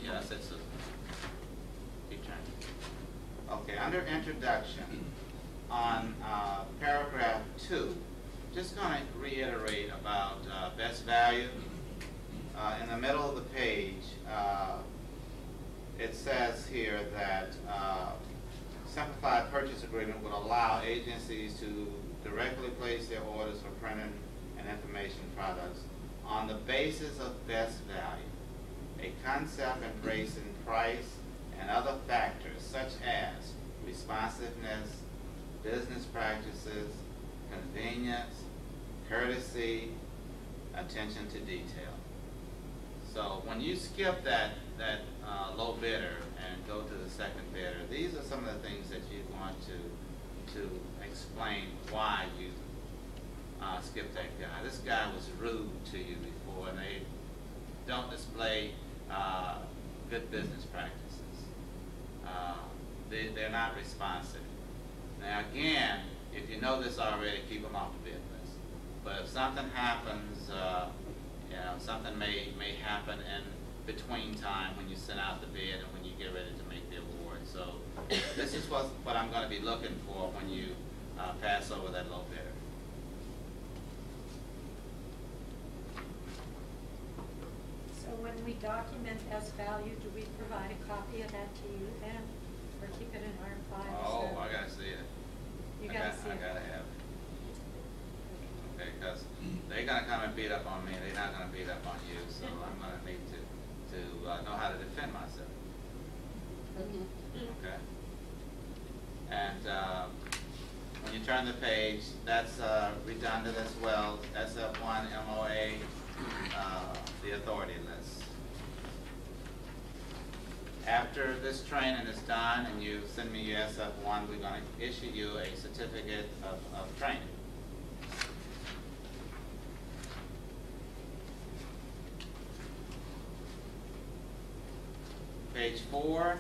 Yes, it's keep turning. Okay, under introduction, on paragraph 2, just going to reiterate about best value. In the middle of the page, it says here that Simplified Purchase Agreement would allow agencies to directly place their orders for printed and information products on the basis of best value, a concept embracing price and other factors such as responsiveness, business practices, convenience, courtesy, attention to detail. So when you skip that low bidder and go to the second bidder, these are some of the things that you want to explain why you skip that guy. This guy was rude to you before, and they don't display good business practices. They're not responsive. Now again, if you know this already, keep them off the bid list. But if something happens, something may happen in between time when you send out the bid and when you get ready to make the award. So this is what I'm going to be looking for when you pass over that low bidder. So when we document as value, do we provide a copy of that to you then, or keep it in our files? Oh, I gotta see it. You gotta see I it. gotta have it. Okay, because they're gonna come and beat up on me. They're not gonna beat up on you. So I'm gonna need to know how to defend myself. Okay. And when you turn the page, that's redundant as well. SF1 MOA, the authority list. After this training is done and you send me your SF1, we're going to issue you a certificate of training. Page 4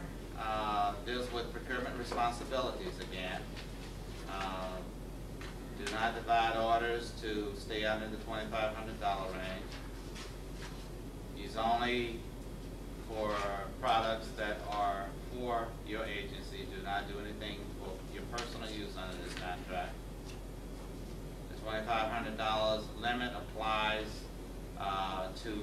deals with procurement responsibilities again. Do not divide orders to stay under the $2,500 range. Use only for products that are for your agency. Do not do anything for your personal use under this contract. The $2,500 limit applies to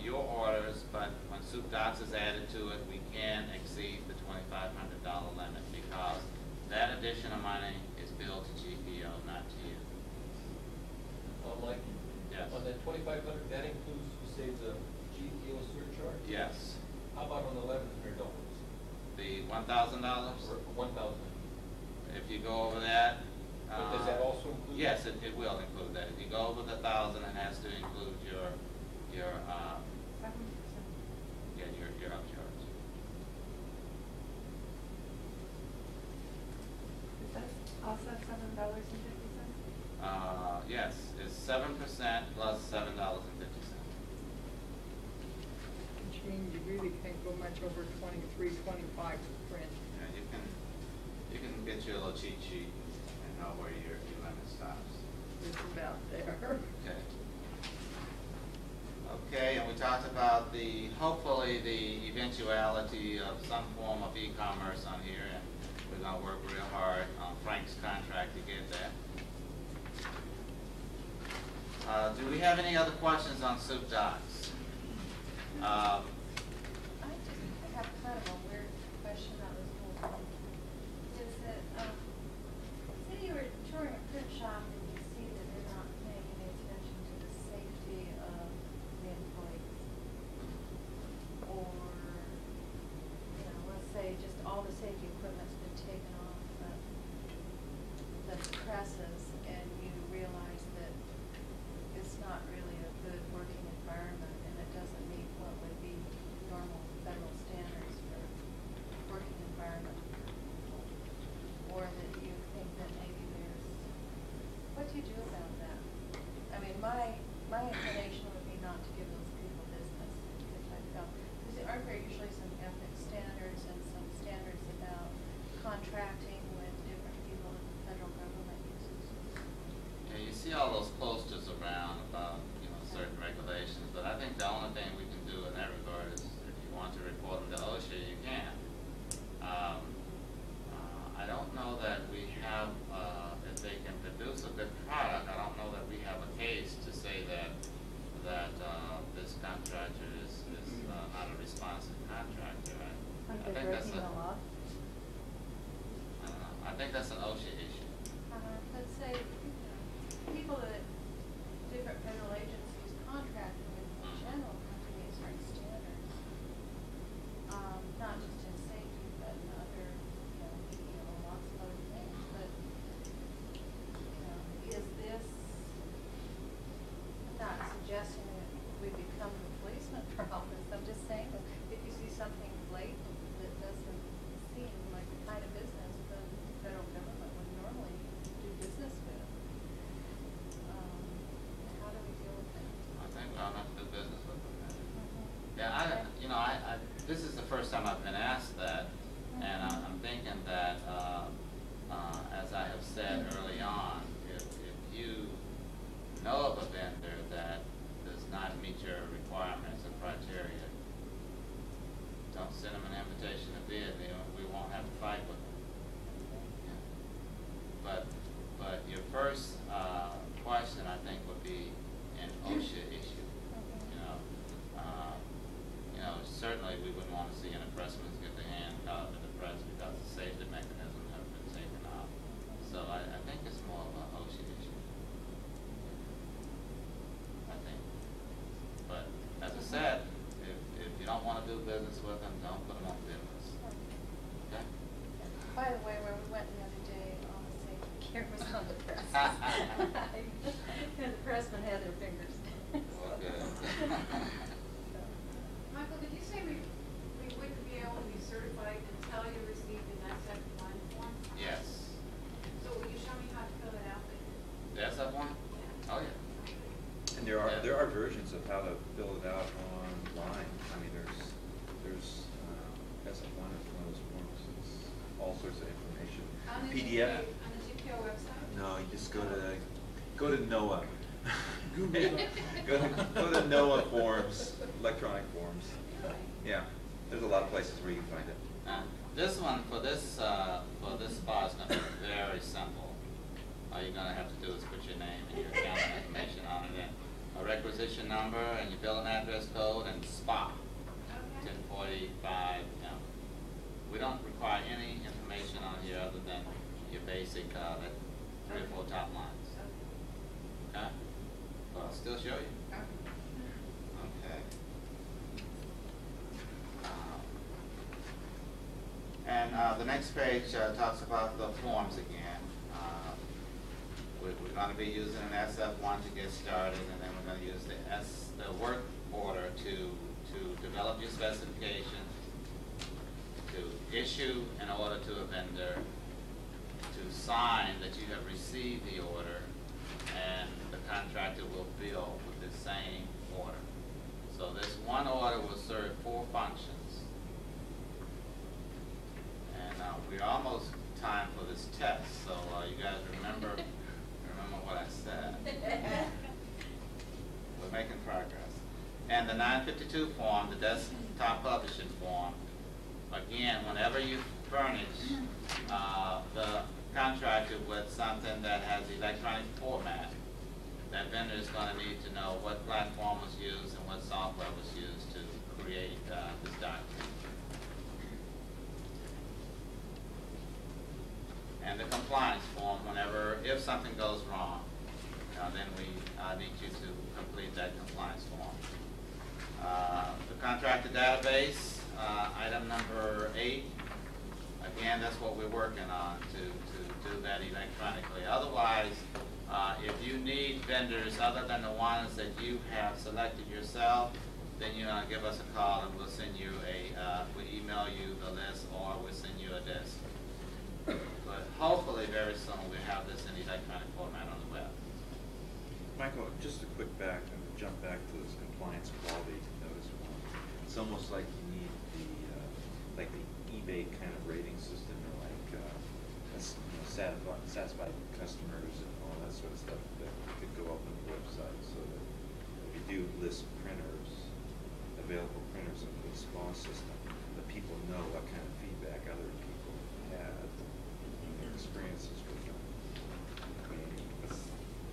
your orders, but when Soup Docs is added to it, we can exceed the $2,500 limit because that additional money is billed to GPO, not to you. Mike? Yes. On that 2,500, that includes, you say, the GPO surcharge? Yes. How about on the $1,100? The $1,000? Or 1,000? If you go over that. But does that also include? Yes, it will include that. If you go over the 1,000, it has to include your upcharge. Is that also $7.50? Yes, it's 7% plus $7.50. Which means you really can't go much over 23, 25 to print. Yeah, you can get you a little cheat sheet and know where your limit stops. It's about there. Okay. Okay, and we talked about hopefully the eventuality of some form of e-commerce on here, and we're going to work real hard on Frank's contract to get that. Do we have any other questions on soup docs? I have kind of a weird question on this whole thing. Is that, say you were touring a print shop and you see that they're not paying any attention to the safety of the employees. Or, you know, let's say just all the safety equipment's been taken off the presses, and you realize that it's not really a good working environment, and it doesn't meet what would be normal federal standards for working environment. Or that you think that maybe there's, what do you do about that? I mean, my inclination would be not to give those people business, because I felt, because aren't there usually some ethics standards and some standards about contracting with different people that the federal government uses? Yeah, you see all those posters around about, you know, certain regulations, but I think the only thing we can do in that regard is if you want to report them to OSHA, you can. I don't know that we have, if they can produce a good product, I don't know that we have a case to say that this contractor is not a responsive contractor. I think that's a, I think that's an OSHA issue. Let's say, people that different federal agencies contract with in general have to meet certain standards. Not just in safety, but in other, lots of other things. But, is this, I'm not suggesting that we become the policeman for all this. I'm just saying that if you see something blatant that doesn't seem like the kind of business the federal government would normally do business with, how do we deal with that? I think we don't have to do business with them. Yeah, this is the first time I've been asked that, and I'm thinking that, as I have said early on, if you know of a vendor that does not meet your requirements and criteria, don't send them an invitation to bid. We won't have to fight with them. Yeah. But your first question, I think, would be an OSHA issue. Certainly we wouldn't want to see an impressment get their hand caught in the press because the safety mechanism have been taken off. So I think it's more of an OSHA issue. I think. But as I said, if you don't want to do business with them, don't put them on business. Okay? By the way, where we went the other day, all the safety gear was on the press. And the pressmen had their fingers. Well, good. Michael, did you say we wouldn't be able to be certified until you received an SF1 form? Yes. So will you show me how to fill it out later? The SF1? Yeah. Oh, yeah. And there are versions of how to fill it out online. I mean, there's SF1 is one of those forms. It's all sorts of information. On the PDF. on the GPO website? No, you just go to NOAA. Google go to NOAA forms, electronic forms. Yeah, there's a lot of places where you can find it. This one for this spa is going to be very simple. All you're going to have to do is put your name and your accounting information on it, and a requisition number, and your billing address code, and spa. Okay. 1045. We don't require any information on here other than your basic, that 3 or 4 top lines. Okay? Well, I'll still show you. Okay. And the next page talks about the forms again. We're going to be using an SF1 to get started, and then we're going to use the work order to develop your specification, to issue an order to a vendor, to sign that you have received the order, and the contractor will bill with the same order. So this one order will serve 4 functions. And we're almost time for this test, so you guys remember what I said. We're making progress. And the 952 form, the desktop publishing form, again, whenever you furnish the contractor with something that has electronic format, that vendor is going to need to know what platform was used and what software was used to create this document. And the compliance form, if something goes wrong, then we need you to complete that compliance form. The Contractor Database, item number 8, again, that's what we're working on to do that electronically. Otherwise, if you need vendors other than the ones that you have selected yourself, then you give us a call and we'll send you we'll email you the list or we'll send you a list. But hopefully very soon we'll have this in electronic format on the web. Michael, just a quick jump back to this compliance quality notice one. It's almost like you need the eBay kind of rating system, or satisfied customers and all that sort of stuff that could go up on the website, so that if you do list printers, available printers in the SPA system, that people know what kind of feedback other people had, experiences with them. I mean, it's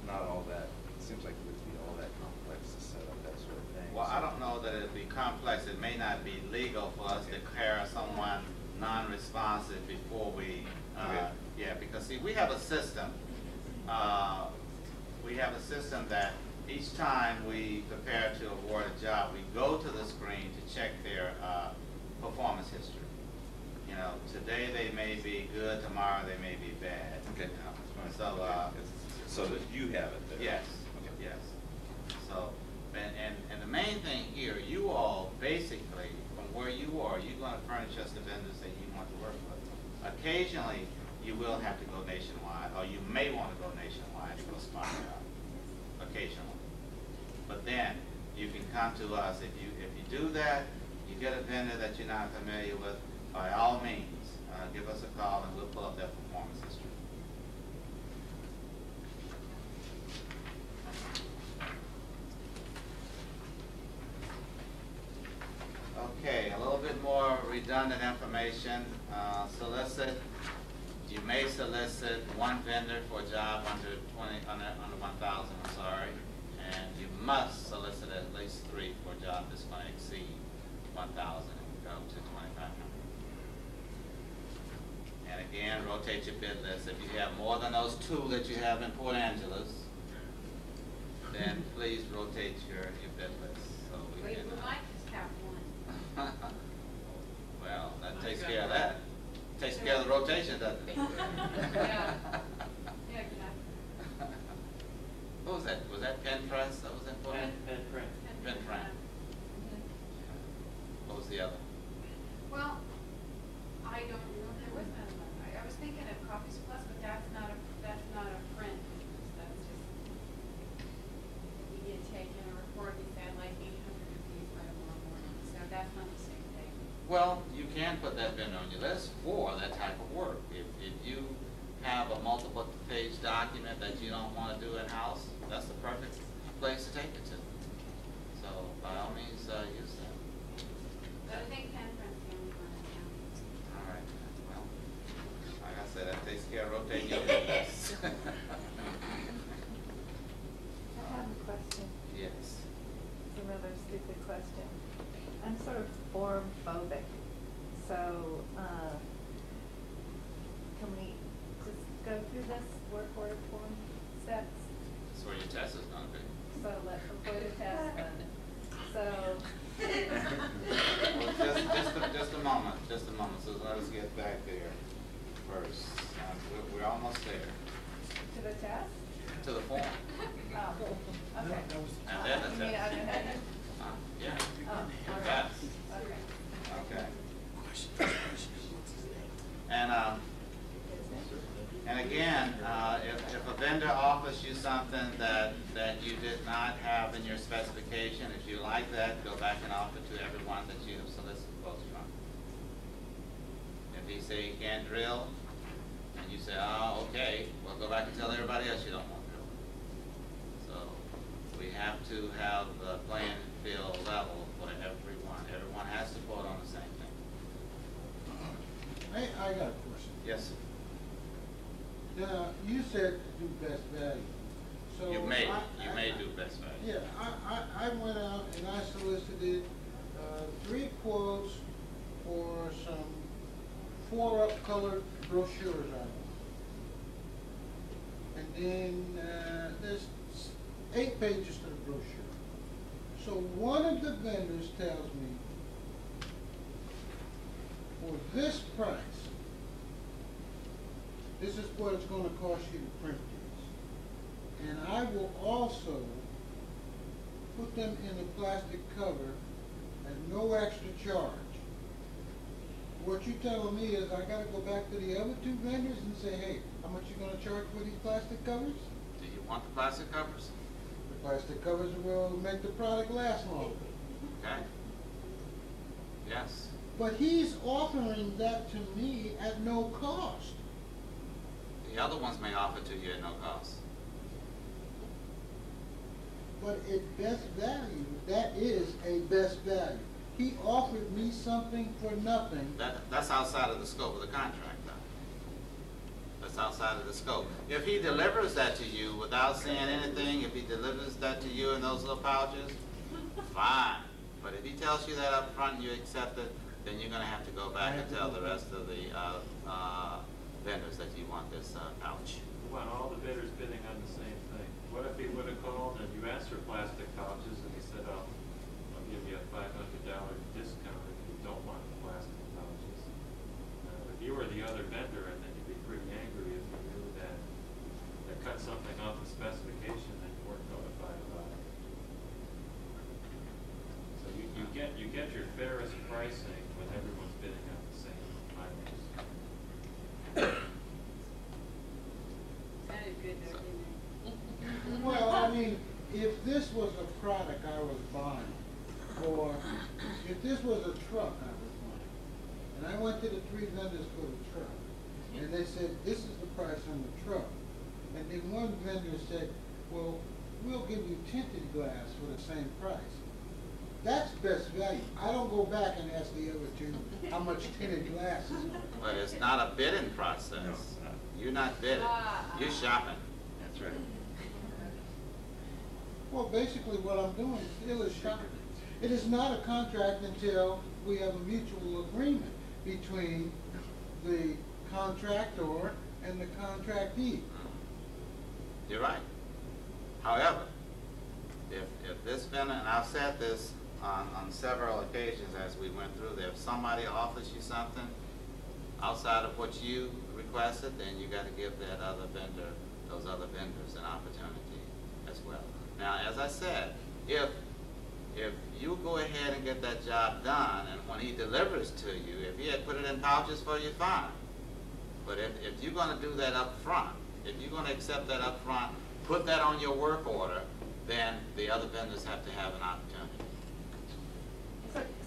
not all that. It seems like it would be all that complex to set up that sort of thing. Well, I don't know that it'd be complex. It may not be legal for us to declare someone non-responsive before we, yeah, because see, we have a system. We have a system that each time we prepare to award a job, we go to the screen to check their performance history. Today they may be good, tomorrow they may be bad. Okay. So that you have it there. Yes. Okay. Yes. So, and the main thing here, you all basically, from where you are, you're going to furnish us the vendors that you want to work with. Occasionally, you will have to go nationwide, or you may want to go nationwide to go spot out. Occasionally. But then, you can come to us. If you do that, you get a vendor that you're not familiar with, by all means, give us a call and we'll pull up their performance history. Okay, a little bit more redundant information. You may solicit one vendor for a job under 1,000, I'm sorry, and you must solicit at least 3 for a job that's going to exceed 1,000 and go to 2,500. And again, rotate your bid list. If you have more than those 2 that you have in Port Angeles, then please rotate your bid list. So we can, might just have one. well, that takes care of that. Takes care of the rotation, doesn't it? Yeah. Yeah, exactly. What was that? Was that pen press? That was important? Pen print. Pen print. What was the other? Well, I don't know if there was another one. I was thinking of Copies Plus, but that's not a print. That's just, you get taken a report, you said like 800 of these by tomorrow morning. So that's not the same thing. Well, you can put that vendor on your list for that type of work. If you have a multiple page document that you don't want to do in-house, that's the perfect place to take it to. So by all means, use that. But I think pen print's the only one in town. All right. Well, like I said, that takes care of rotating your business. I have a question. Yes. It's a rather stupid question. I'm sort of form phobic, so can we just go through this work order form steps? That's where your test is going to be. So let's before the test then. So. Well, just a moment. So let us get back there first. We're almost there. To the test? To the form. Oh, okay. And then the You mean test. underheaded? Yeah. Oh, all right. Yes. Okay. Okay. And again, if a vendor offers you something that you did not have in your specification, if you like that, go back and offer to everyone that you have solicited quotes from. If he say you can't drill, and you say, oh, okay, well, go back and tell everybody else you don't want to drill. So we have to have the playing field level for everyone. Everyone has to quote on the same thing. I got a question. Yes, sir. You said to do best value. So You may I- do best value. Yeah, I went out and I solicited 3 quotes for some 4-up colored brochures I want. And then there's 8 pages to the brochure. So one of the vendors tells me, for this price, this is what it's going to cost you to print these. And I will also put them in a plastic cover at no extra charge. What you're telling me is I gotta go back to the other 2 vendors and say, hey, how much you gonna charge for these plastic covers? Do you want the plastic covers? The plastic covers will make the product last longer. Okay. Yes. But he's offering that to me at no cost. The other ones may offer to you at no cost. But at best value, that is a best value. He offered me something for nothing. That's outside of the scope of the contract, though. That's outside of the scope. If he delivers that to you without saying anything, if he delivers that to you in those little pouches, fine. But if he tells you that up front and you accept it, then you're gonna have to go back and tell the rest of the vendors that you want this pouch. We want all the bidders bidding on the same thing. What if he would have called and you asked for plastic pouches and he said, oh, I'll give you a $500 discount if you don't want the plastic pouches. If you were the other vendor, I think you'd be pretty angry if you knew that cut something off the specification and you weren't notified about it. So you get your fairest pricing when everyone's bidding on the same items. Sounded good, though, didn't it? Well, I mean, if this was a product I was buying, or if this was a truck I was buying, and I went to the 3 vendors for the truck, and they said, this is the price on the truck. And then one vendor said, well, we'll give you tinted glass for the same price. That's best value. I don't go back and ask the other 2 how much tinted glass is. But it's not a bidding process. No, it's not. You're not bidding. You're shopping. That's right. Well, basically what I'm doing still is shopping. It is not a contract until we have a mutual agreement between the contractor and the contractee. You're right. However, if this vendor, and I've said this on several occasions as we went through there, if somebody offers you something outside of what you requested, then you got to give that other vendor, those other vendors, an opportunity as well. Now, as I said, if you go ahead and get that job done, and when he delivers to you, if he had put it in pouches for you, fine. But if you're going to do that up front, if you're going to accept that up front, put that on your work order, then the other vendors have to have an opportunity.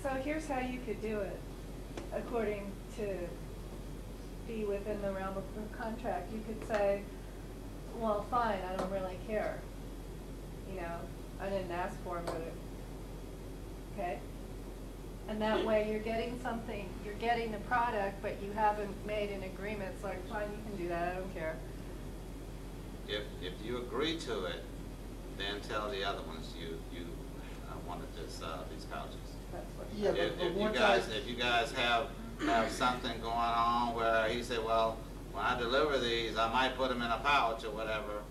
So here's how you could do it, according to be within the realm of the contract. You could say, well, fine, I don't really care. You know, I didn't ask for it, but okay? And that way you're getting something, you're getting the product, but you haven't made an agreement. It's like, fine, you can do that, I don't care. If you agree to it, then tell the other ones you wanted these pouches. That's what. Yeah, If you guys have something going on where he said, well, when I deliver these, I might put them in a pouch or whatever.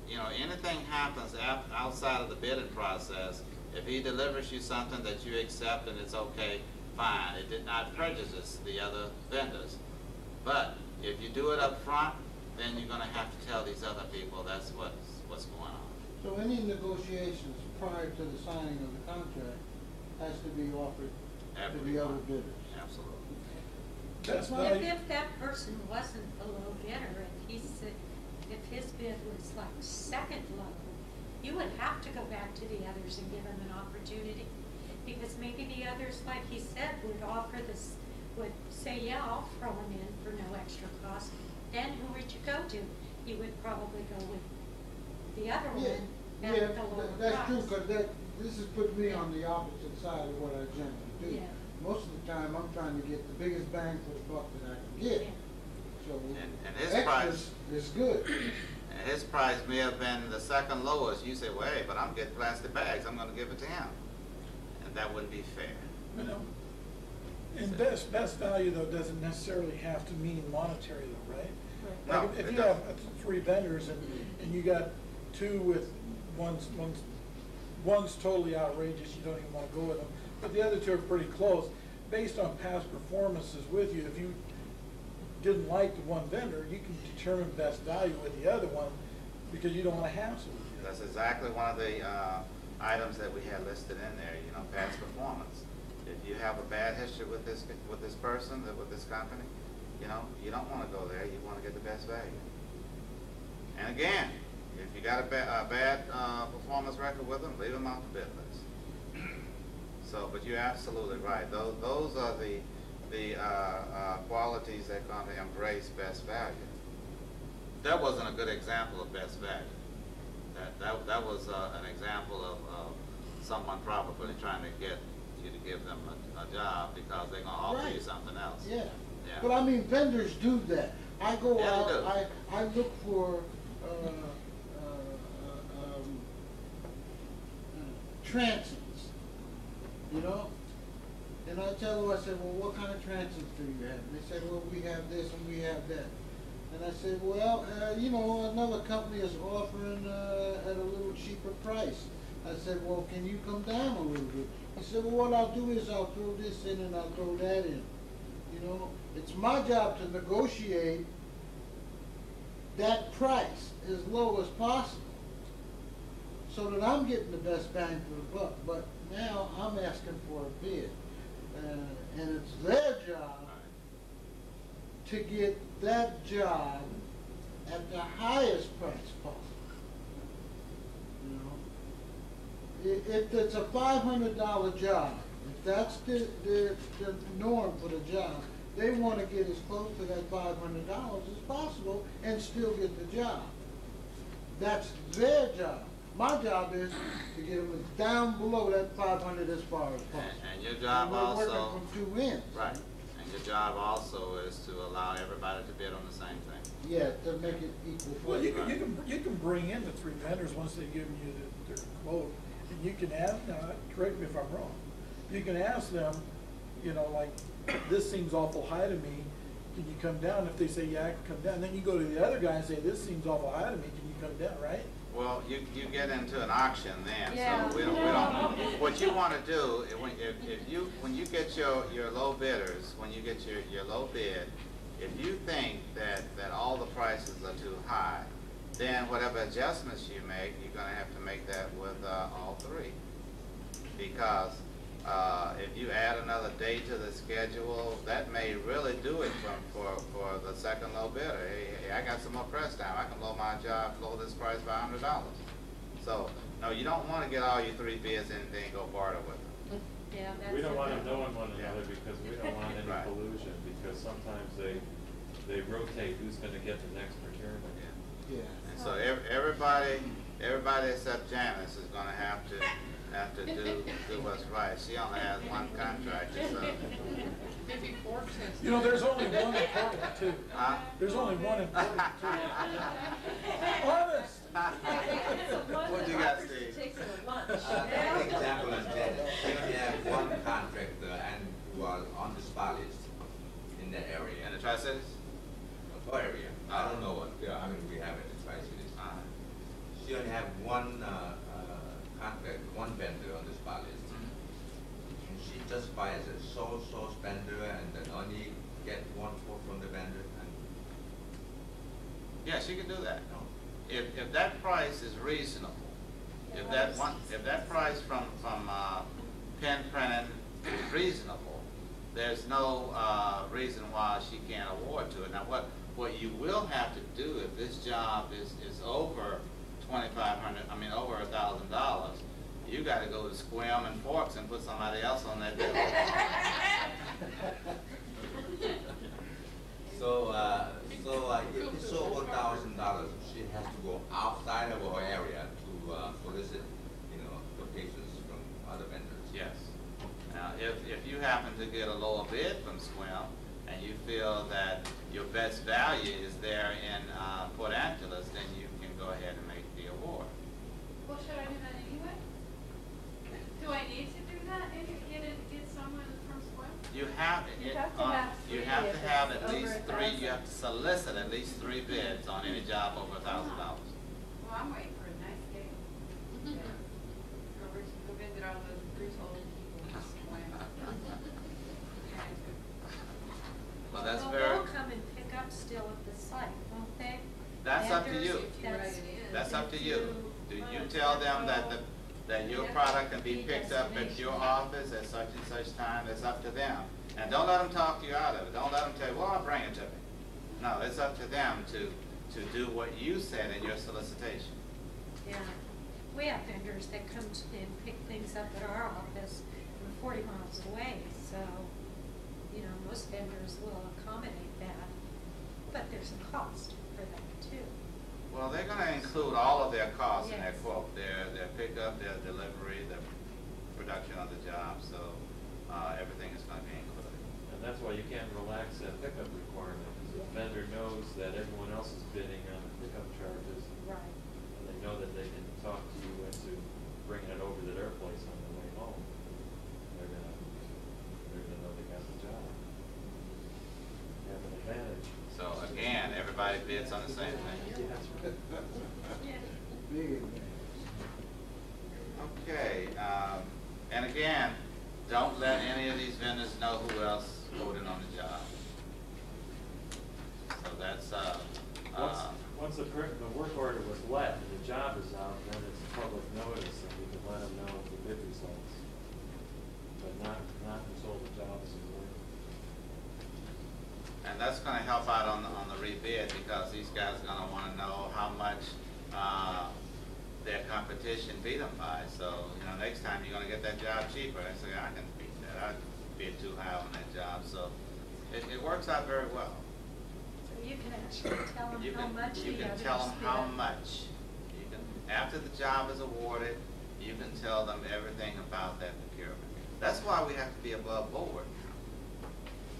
You know, anything happens outside of the bidding process. If he delivers you something that you accept and it's okay, fine. It did not prejudice the other vendors. But if you do it up front, then you're going to have to tell these other people that's what's going on. So any negotiations prior to the signing of the contract has to be offered to the other bidders. Absolutely. That's Well, value. if that person wasn't a low bidder and he said, if his bid was like second level, you would have to go back to the others and give them an opportunity. Because maybe the others, like he said, would offer this, would say, yeah, I'll throw them in for no extra cost. Then who would you go to? You would probably go with the other one Yeah, at the lower price. that's true, because this has put me on the opposite side of what I generally do. Yeah. Most of the time, I'm trying to get the biggest bang for the buck that I can get. Yeah. So And his extras price- is good. And his price may have been the second lowest. You say, well, hey, but I'm getting plastic bags. I'm going to give it to him. And that wouldn't be fair. You know, and best value though doesn't necessarily have to mean monetary though, right? No, Like if it you have doesn't. 3 vendors and you got 2 with one's totally outrageous, you don't even want to go with them, but the other 2 are pretty close. Based on past performances with you, if you didn't like the one vendor, you can determine best value with the other one because you don't want to hassle with you. That's exactly one of the items that we had listed in there, you know, past performance. If you have a bad history with this person, with this company, you know, you don't want to go there. You want to get the best value. And again, if you got a bad performance record with them, leave them off the bid list. So, but you're absolutely right. Those are the qualities that are going to embrace best value. That wasn't a good example of best value. That was an example of someone probably trying to get you to give them a job because they're going to offer you something else. Yeah. Yeah. But I mean, vendors do that. I go Yeah, they out, do. I look for transoms, you know? And I tell them, I said, well, what kind of transoms do you have? And they said, well, we have this and we have that. And I said, well, you know, another company is offering at a little cheaper price. I said, well, can you come down a little bit? He said, well, what I'll do is I'll throw this in and I'll throw that in. You know, it's my job to negotiate that price as low as possible so that I'm getting the best bang for the buck. But now I'm asking for a bid. And it's their job to get that job at the highest price possible. You know, if it's a $500 job, if that's the norm for the job, they want to get as close to that $500 as possible and still get the job. That's their job. My job is to get them down below that 500 as far as possible. And your job we're also, working from 2 ends. right? And your job also is to allow everybody to bid on the same thing. Yeah, to make it equal. Well, you can bring in the 3 vendors once they've given you their quote, and you can ask. Now, correct me if I'm wrong. You can ask them, you know, like, this seems awful high to me. Can you come down? If they say, yeah, I can come down, then you go to the other guy and say, this seems awful high to me. Can you come down? Right? Well, you get into an auction then, Yeah. so we don't. What you want to do, when you get your low bidders, when you get your low bid, if you think that all the prices are too high, then whatever adjustments you make, you're going to have to make that with all 3, because if you add another day to the schedule, that may really do it for the second low bidder. Hey, I got some more press time. I can lower this price by $100. So, no, you don't want to get all your 3 bids and then go barter with them. Yeah, that's We don't want it. them knowing one another Yeah. because we don't want any Right. collusion, because sometimes they rotate who's gonna get the next procurement. Yeah. And so everybody except Janice is going to have to do what's right. She only has 1 contractor, so. Maybe 4 cents. You know, there's only one important too. Huh? There's only one important too. Honest. What do you got, Steve? Takes it a lunch. An example is that if you have 1 contractor and who are on the spot list in that area. In the Tri-Cities? For area. I don't know what, I mean, we have it in Tri-Cities. She only have 1 contract, 1 vendor on the spot list. And she just buys a sole source vendor and then only get 1 quote from the vendor. And Yeah, she can do that. If that price is reasonable, if that price from pen printing is reasonable, there's no reason why she can't award to it. Now, what you will have to do if this job is over $2,500, over $1,000, you got to go to Squim and Forks and put somebody else on that bill. so if it's over $1,000, she has to go outside of her area to solicit, quotations from other vendors. Yes. Now, if you happen to get a lower bid from Squim and you feel that your best value is there in Port Angeles, then you can job over $1,000. Well, I'm waiting for a nice day. Go visit all those brutal people. Well, that's Well, very, they'll come and pick up still at the site, won't they? that's up to Vendors, you. if that's- That's up to if you. Do you want to tell them that control that your the product can be FFP picked up at your designation. office at such and such time? It's up to them. And don't let them talk you out of it. Don't let them tell you, well, I'll bring it to me. No, it's up to them to do what you said in your solicitation. Yeah, we have vendors that come and pick things up at our office, we're 40 miles away, so, you know, most vendors will accommodate that, but there's a cost for that too. Well, they're gonna include all of their costs in their Yes. quote, their pickup, their delivery, their production of the job, so, everything is gonna be included. And that's why you can't relax that pickup requirement, because the vendor knows that everyone else is bidding on the pickup charges. Right. And they know that they can talk to you into bringing it over to their place on the way home. They're gonna know they got the job. They have an advantage. So again, everybody bids on the same thing. Big advantage. Okay, and again, don't let any of these vendors know who else voted on the job. So that's, Once the work order was let and the job is out, then it's public notice and we can let them know the bid results. But not until the job is awarded. and that's gonna help out on the rebid, because these guys are gonna wanna know how much, their competition beat them by. So, you know, next time you're gonna get that job cheaper. I say, I can beat that. I bid too high on that job. So it works out very well. So you can actually tell them how much You the can others tell them how bid. much. You can, after the job is awarded, you can tell them everything about that procurement. That's why we have to be above board.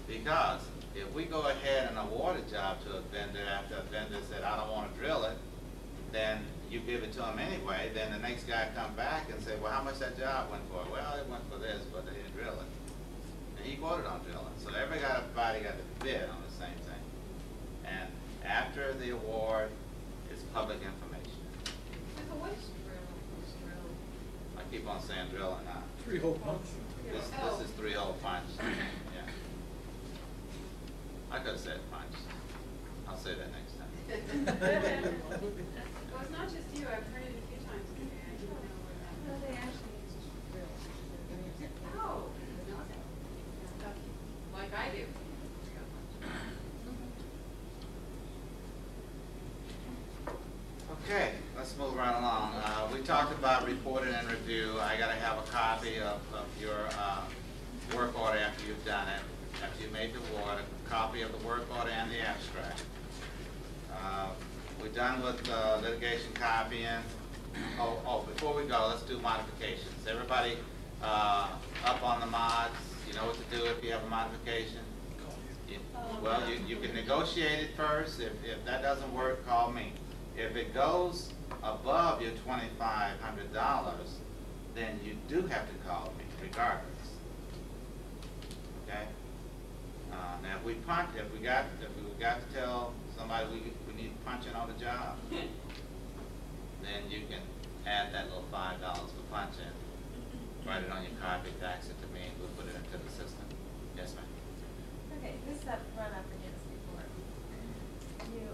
Because if we go ahead and award a job to a vendor after a vendor said, I don't want to drill it, then you give it to them anyway, then the next guy come back and say, well, how much that job went for? Well, it went for this, but they didn't drill it. And he quoted on drilling. So everybody got to bid on the same thing. And after the award, it's public information. What's drill? I keep on saying drilling now. 3-hole punch. This is 3-hole punch. Yeah. I could have said punch. I'll say that next time. Well, it's not just you, I've heard it a few times today, I didn't know where that No, was. they actually use drills. Oh, like I do. Okay, let's move right along. We talked about reporting and review. I gotta have a copy of your work order after you've done it, after you made the award, a copy of the work order and the abstract. We're done with litigation copying. Oh, before we go, let's do modifications. Everybody up on the mods, you know what to do if you have a modification? Well, you can negotiate it first. If that doesn't work, call me. If it goes above your $2,500, then you do have to call me regardless. Okay? Now, if we got to tell somebody we need punching on the job, then you can add that little $5 for punching, write it on your copy, fax it to me, and we'll put it into the system. Yes, ma'am. Okay, this is up run up against before. You,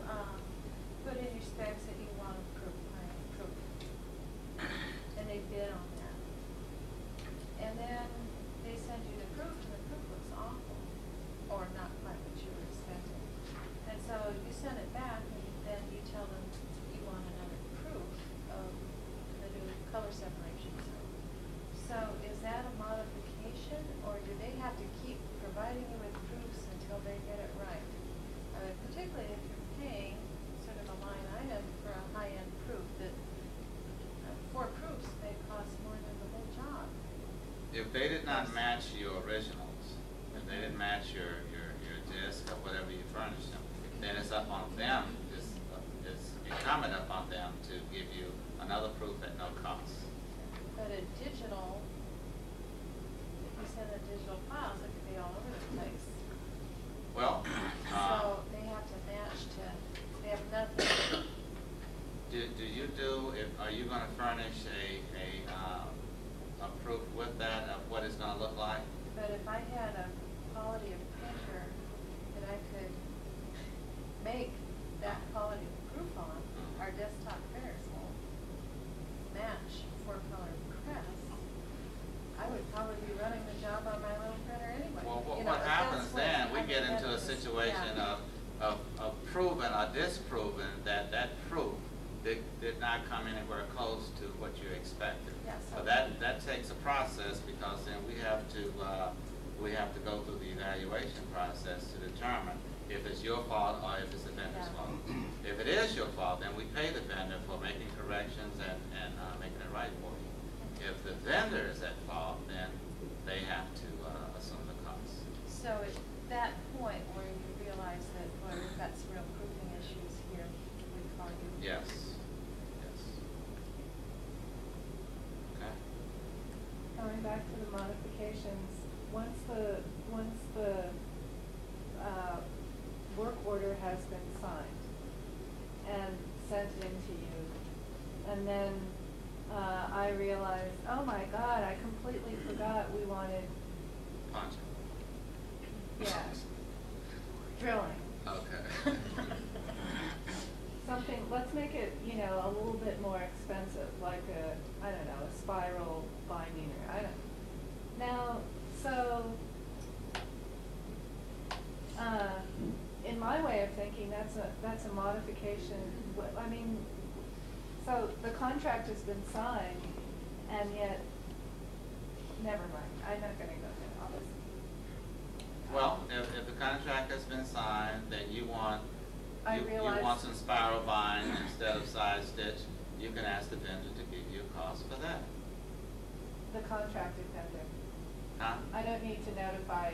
put in your specs that you want approved, and they bid on that. And then they send you the proof, and the proof looks awful, or not quite what you were expecting. And so you send it back, and then you tell them you want another proof of the new color separation zone. So is that a modification, or do they have to keep providing you with proofs until they get it right? Particularly if you're paying sort of a line item for a high-end proof, that 4 proofs may cost more than the whole job. If they did not match your originals, if they didn't match your disc or whatever you furnished them, then it's up on them, it's incumbent upon them to give you another proof at no cost. But a digital, if you send a digital files, it could be all over the place. Well, So they have to match they have nothing gonna furnish a proof with that of what it's gonna look like? But if I had a quality of printer that I could make that quality of proof on, our desktop printers won't match 4-color press. I would probably be running the job on my little printer anyway. Well, You know, what if happens that's what- then, we I get mean, into a that's just- situation yeah. of proving or disproving that proof did not come anywhere close to what you expected. Yeah, So so- that takes a process, because then we have to go through the evaluation process to determine if it's your fault or if it's the vendor's Yeah. fault. If it is your fault, then we pay the vendor for making corrections and making it right for you. If the vendor is at fault, then they have to assume the cost. So at that point where you realize that, boy, we've got some real proofing issues here, we call you. Yes. Yes. Okay. Going back to the modifications, once the work order has been signed and sent into you, and then I realized, oh my God, I completely forgot we wanted, Punch. yeah, drilling. Okay. Something, let's make it, you know, a little bit more expensive, like a, I don't know, a spiral binding, or I don't. Now, so, in my way of thinking, that's a modification. I mean, so the contract has been signed, and yet, never mind, I'm not gonna go into all this. Well, if the contract has been signed, then you want you want some spiral bind instead of side stitch, you can ask the vendor to give you a cost for that. The contracted vendor. Huh? I don't need to notify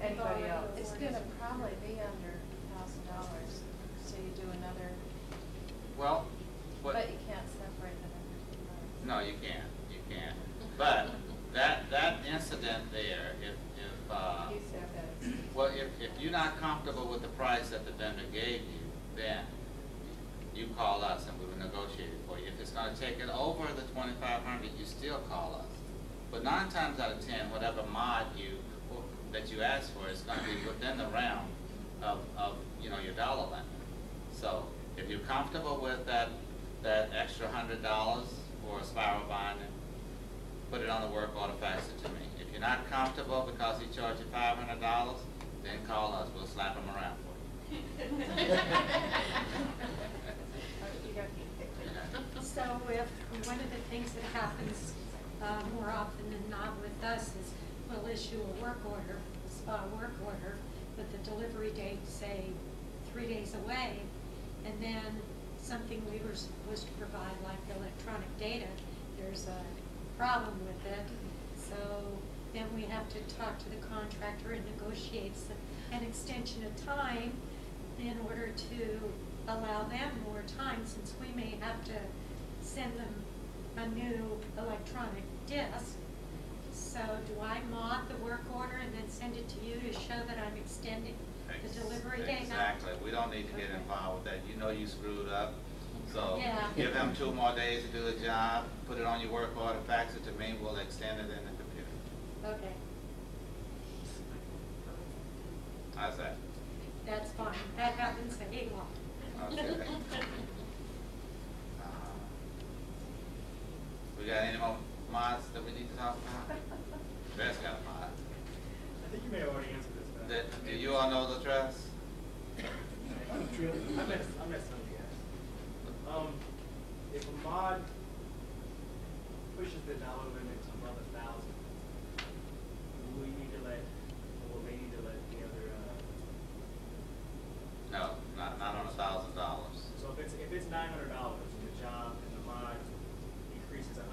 anybody else. It's gonna probably be under $1,000, so you do another, Well, what? but you can't separate them into 2 parts. No, you can't. You can't. But that incident there, if You step in. well, if you're not comfortable with the price that the vendor gave you, then you call us and we will negotiate it for you. If it's going to take it over the $2,500, you still call us. But 9 times out of 10, whatever mod that you ask for is going to be within the realm of your dollar limit. So if you're comfortable with that extra $100 for a spiral binding, put it on the work order, fax it to me. If you're not comfortable because he charged you $500, then call us. We'll slap him around for you. So if, one of the things that happens more often than not with us is we'll issue a work order, a SPA work order, with the delivery date, say, 3 days away, and then something we were supposed to provide, like electronic data, there's a problem with it. So then we have to talk to the contractor and negotiate an extension of time in order to allow them more time, since we may have to send them a new electronic disk. So do I mod the work order and then send it to you to show that I'm extending the delivery date? Exactly. We don't need to get involved with that. You know you screwed up. So Yeah. give them 2 more days to do the job, put it on your work order, fax it to me, we'll extend it in the computer. Okay, How's that? that's fine. That happens a lot. Okay. We got any more mods that we need to talk about? Beth's got a mod. I think you may have already answered this. Do you all know the trust? I met some of you guys. If a mod pushes the dollar limit to above 1,000, will we need to let, or will they need to let the other? No, not on $1,000. So if it's $900 in the job and the mod increases $150,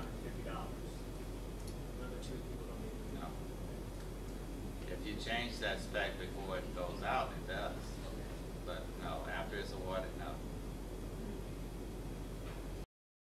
the other 2 people don't need to. No. If you change that spec before it goes out, it does. But no, after it's awarded, no.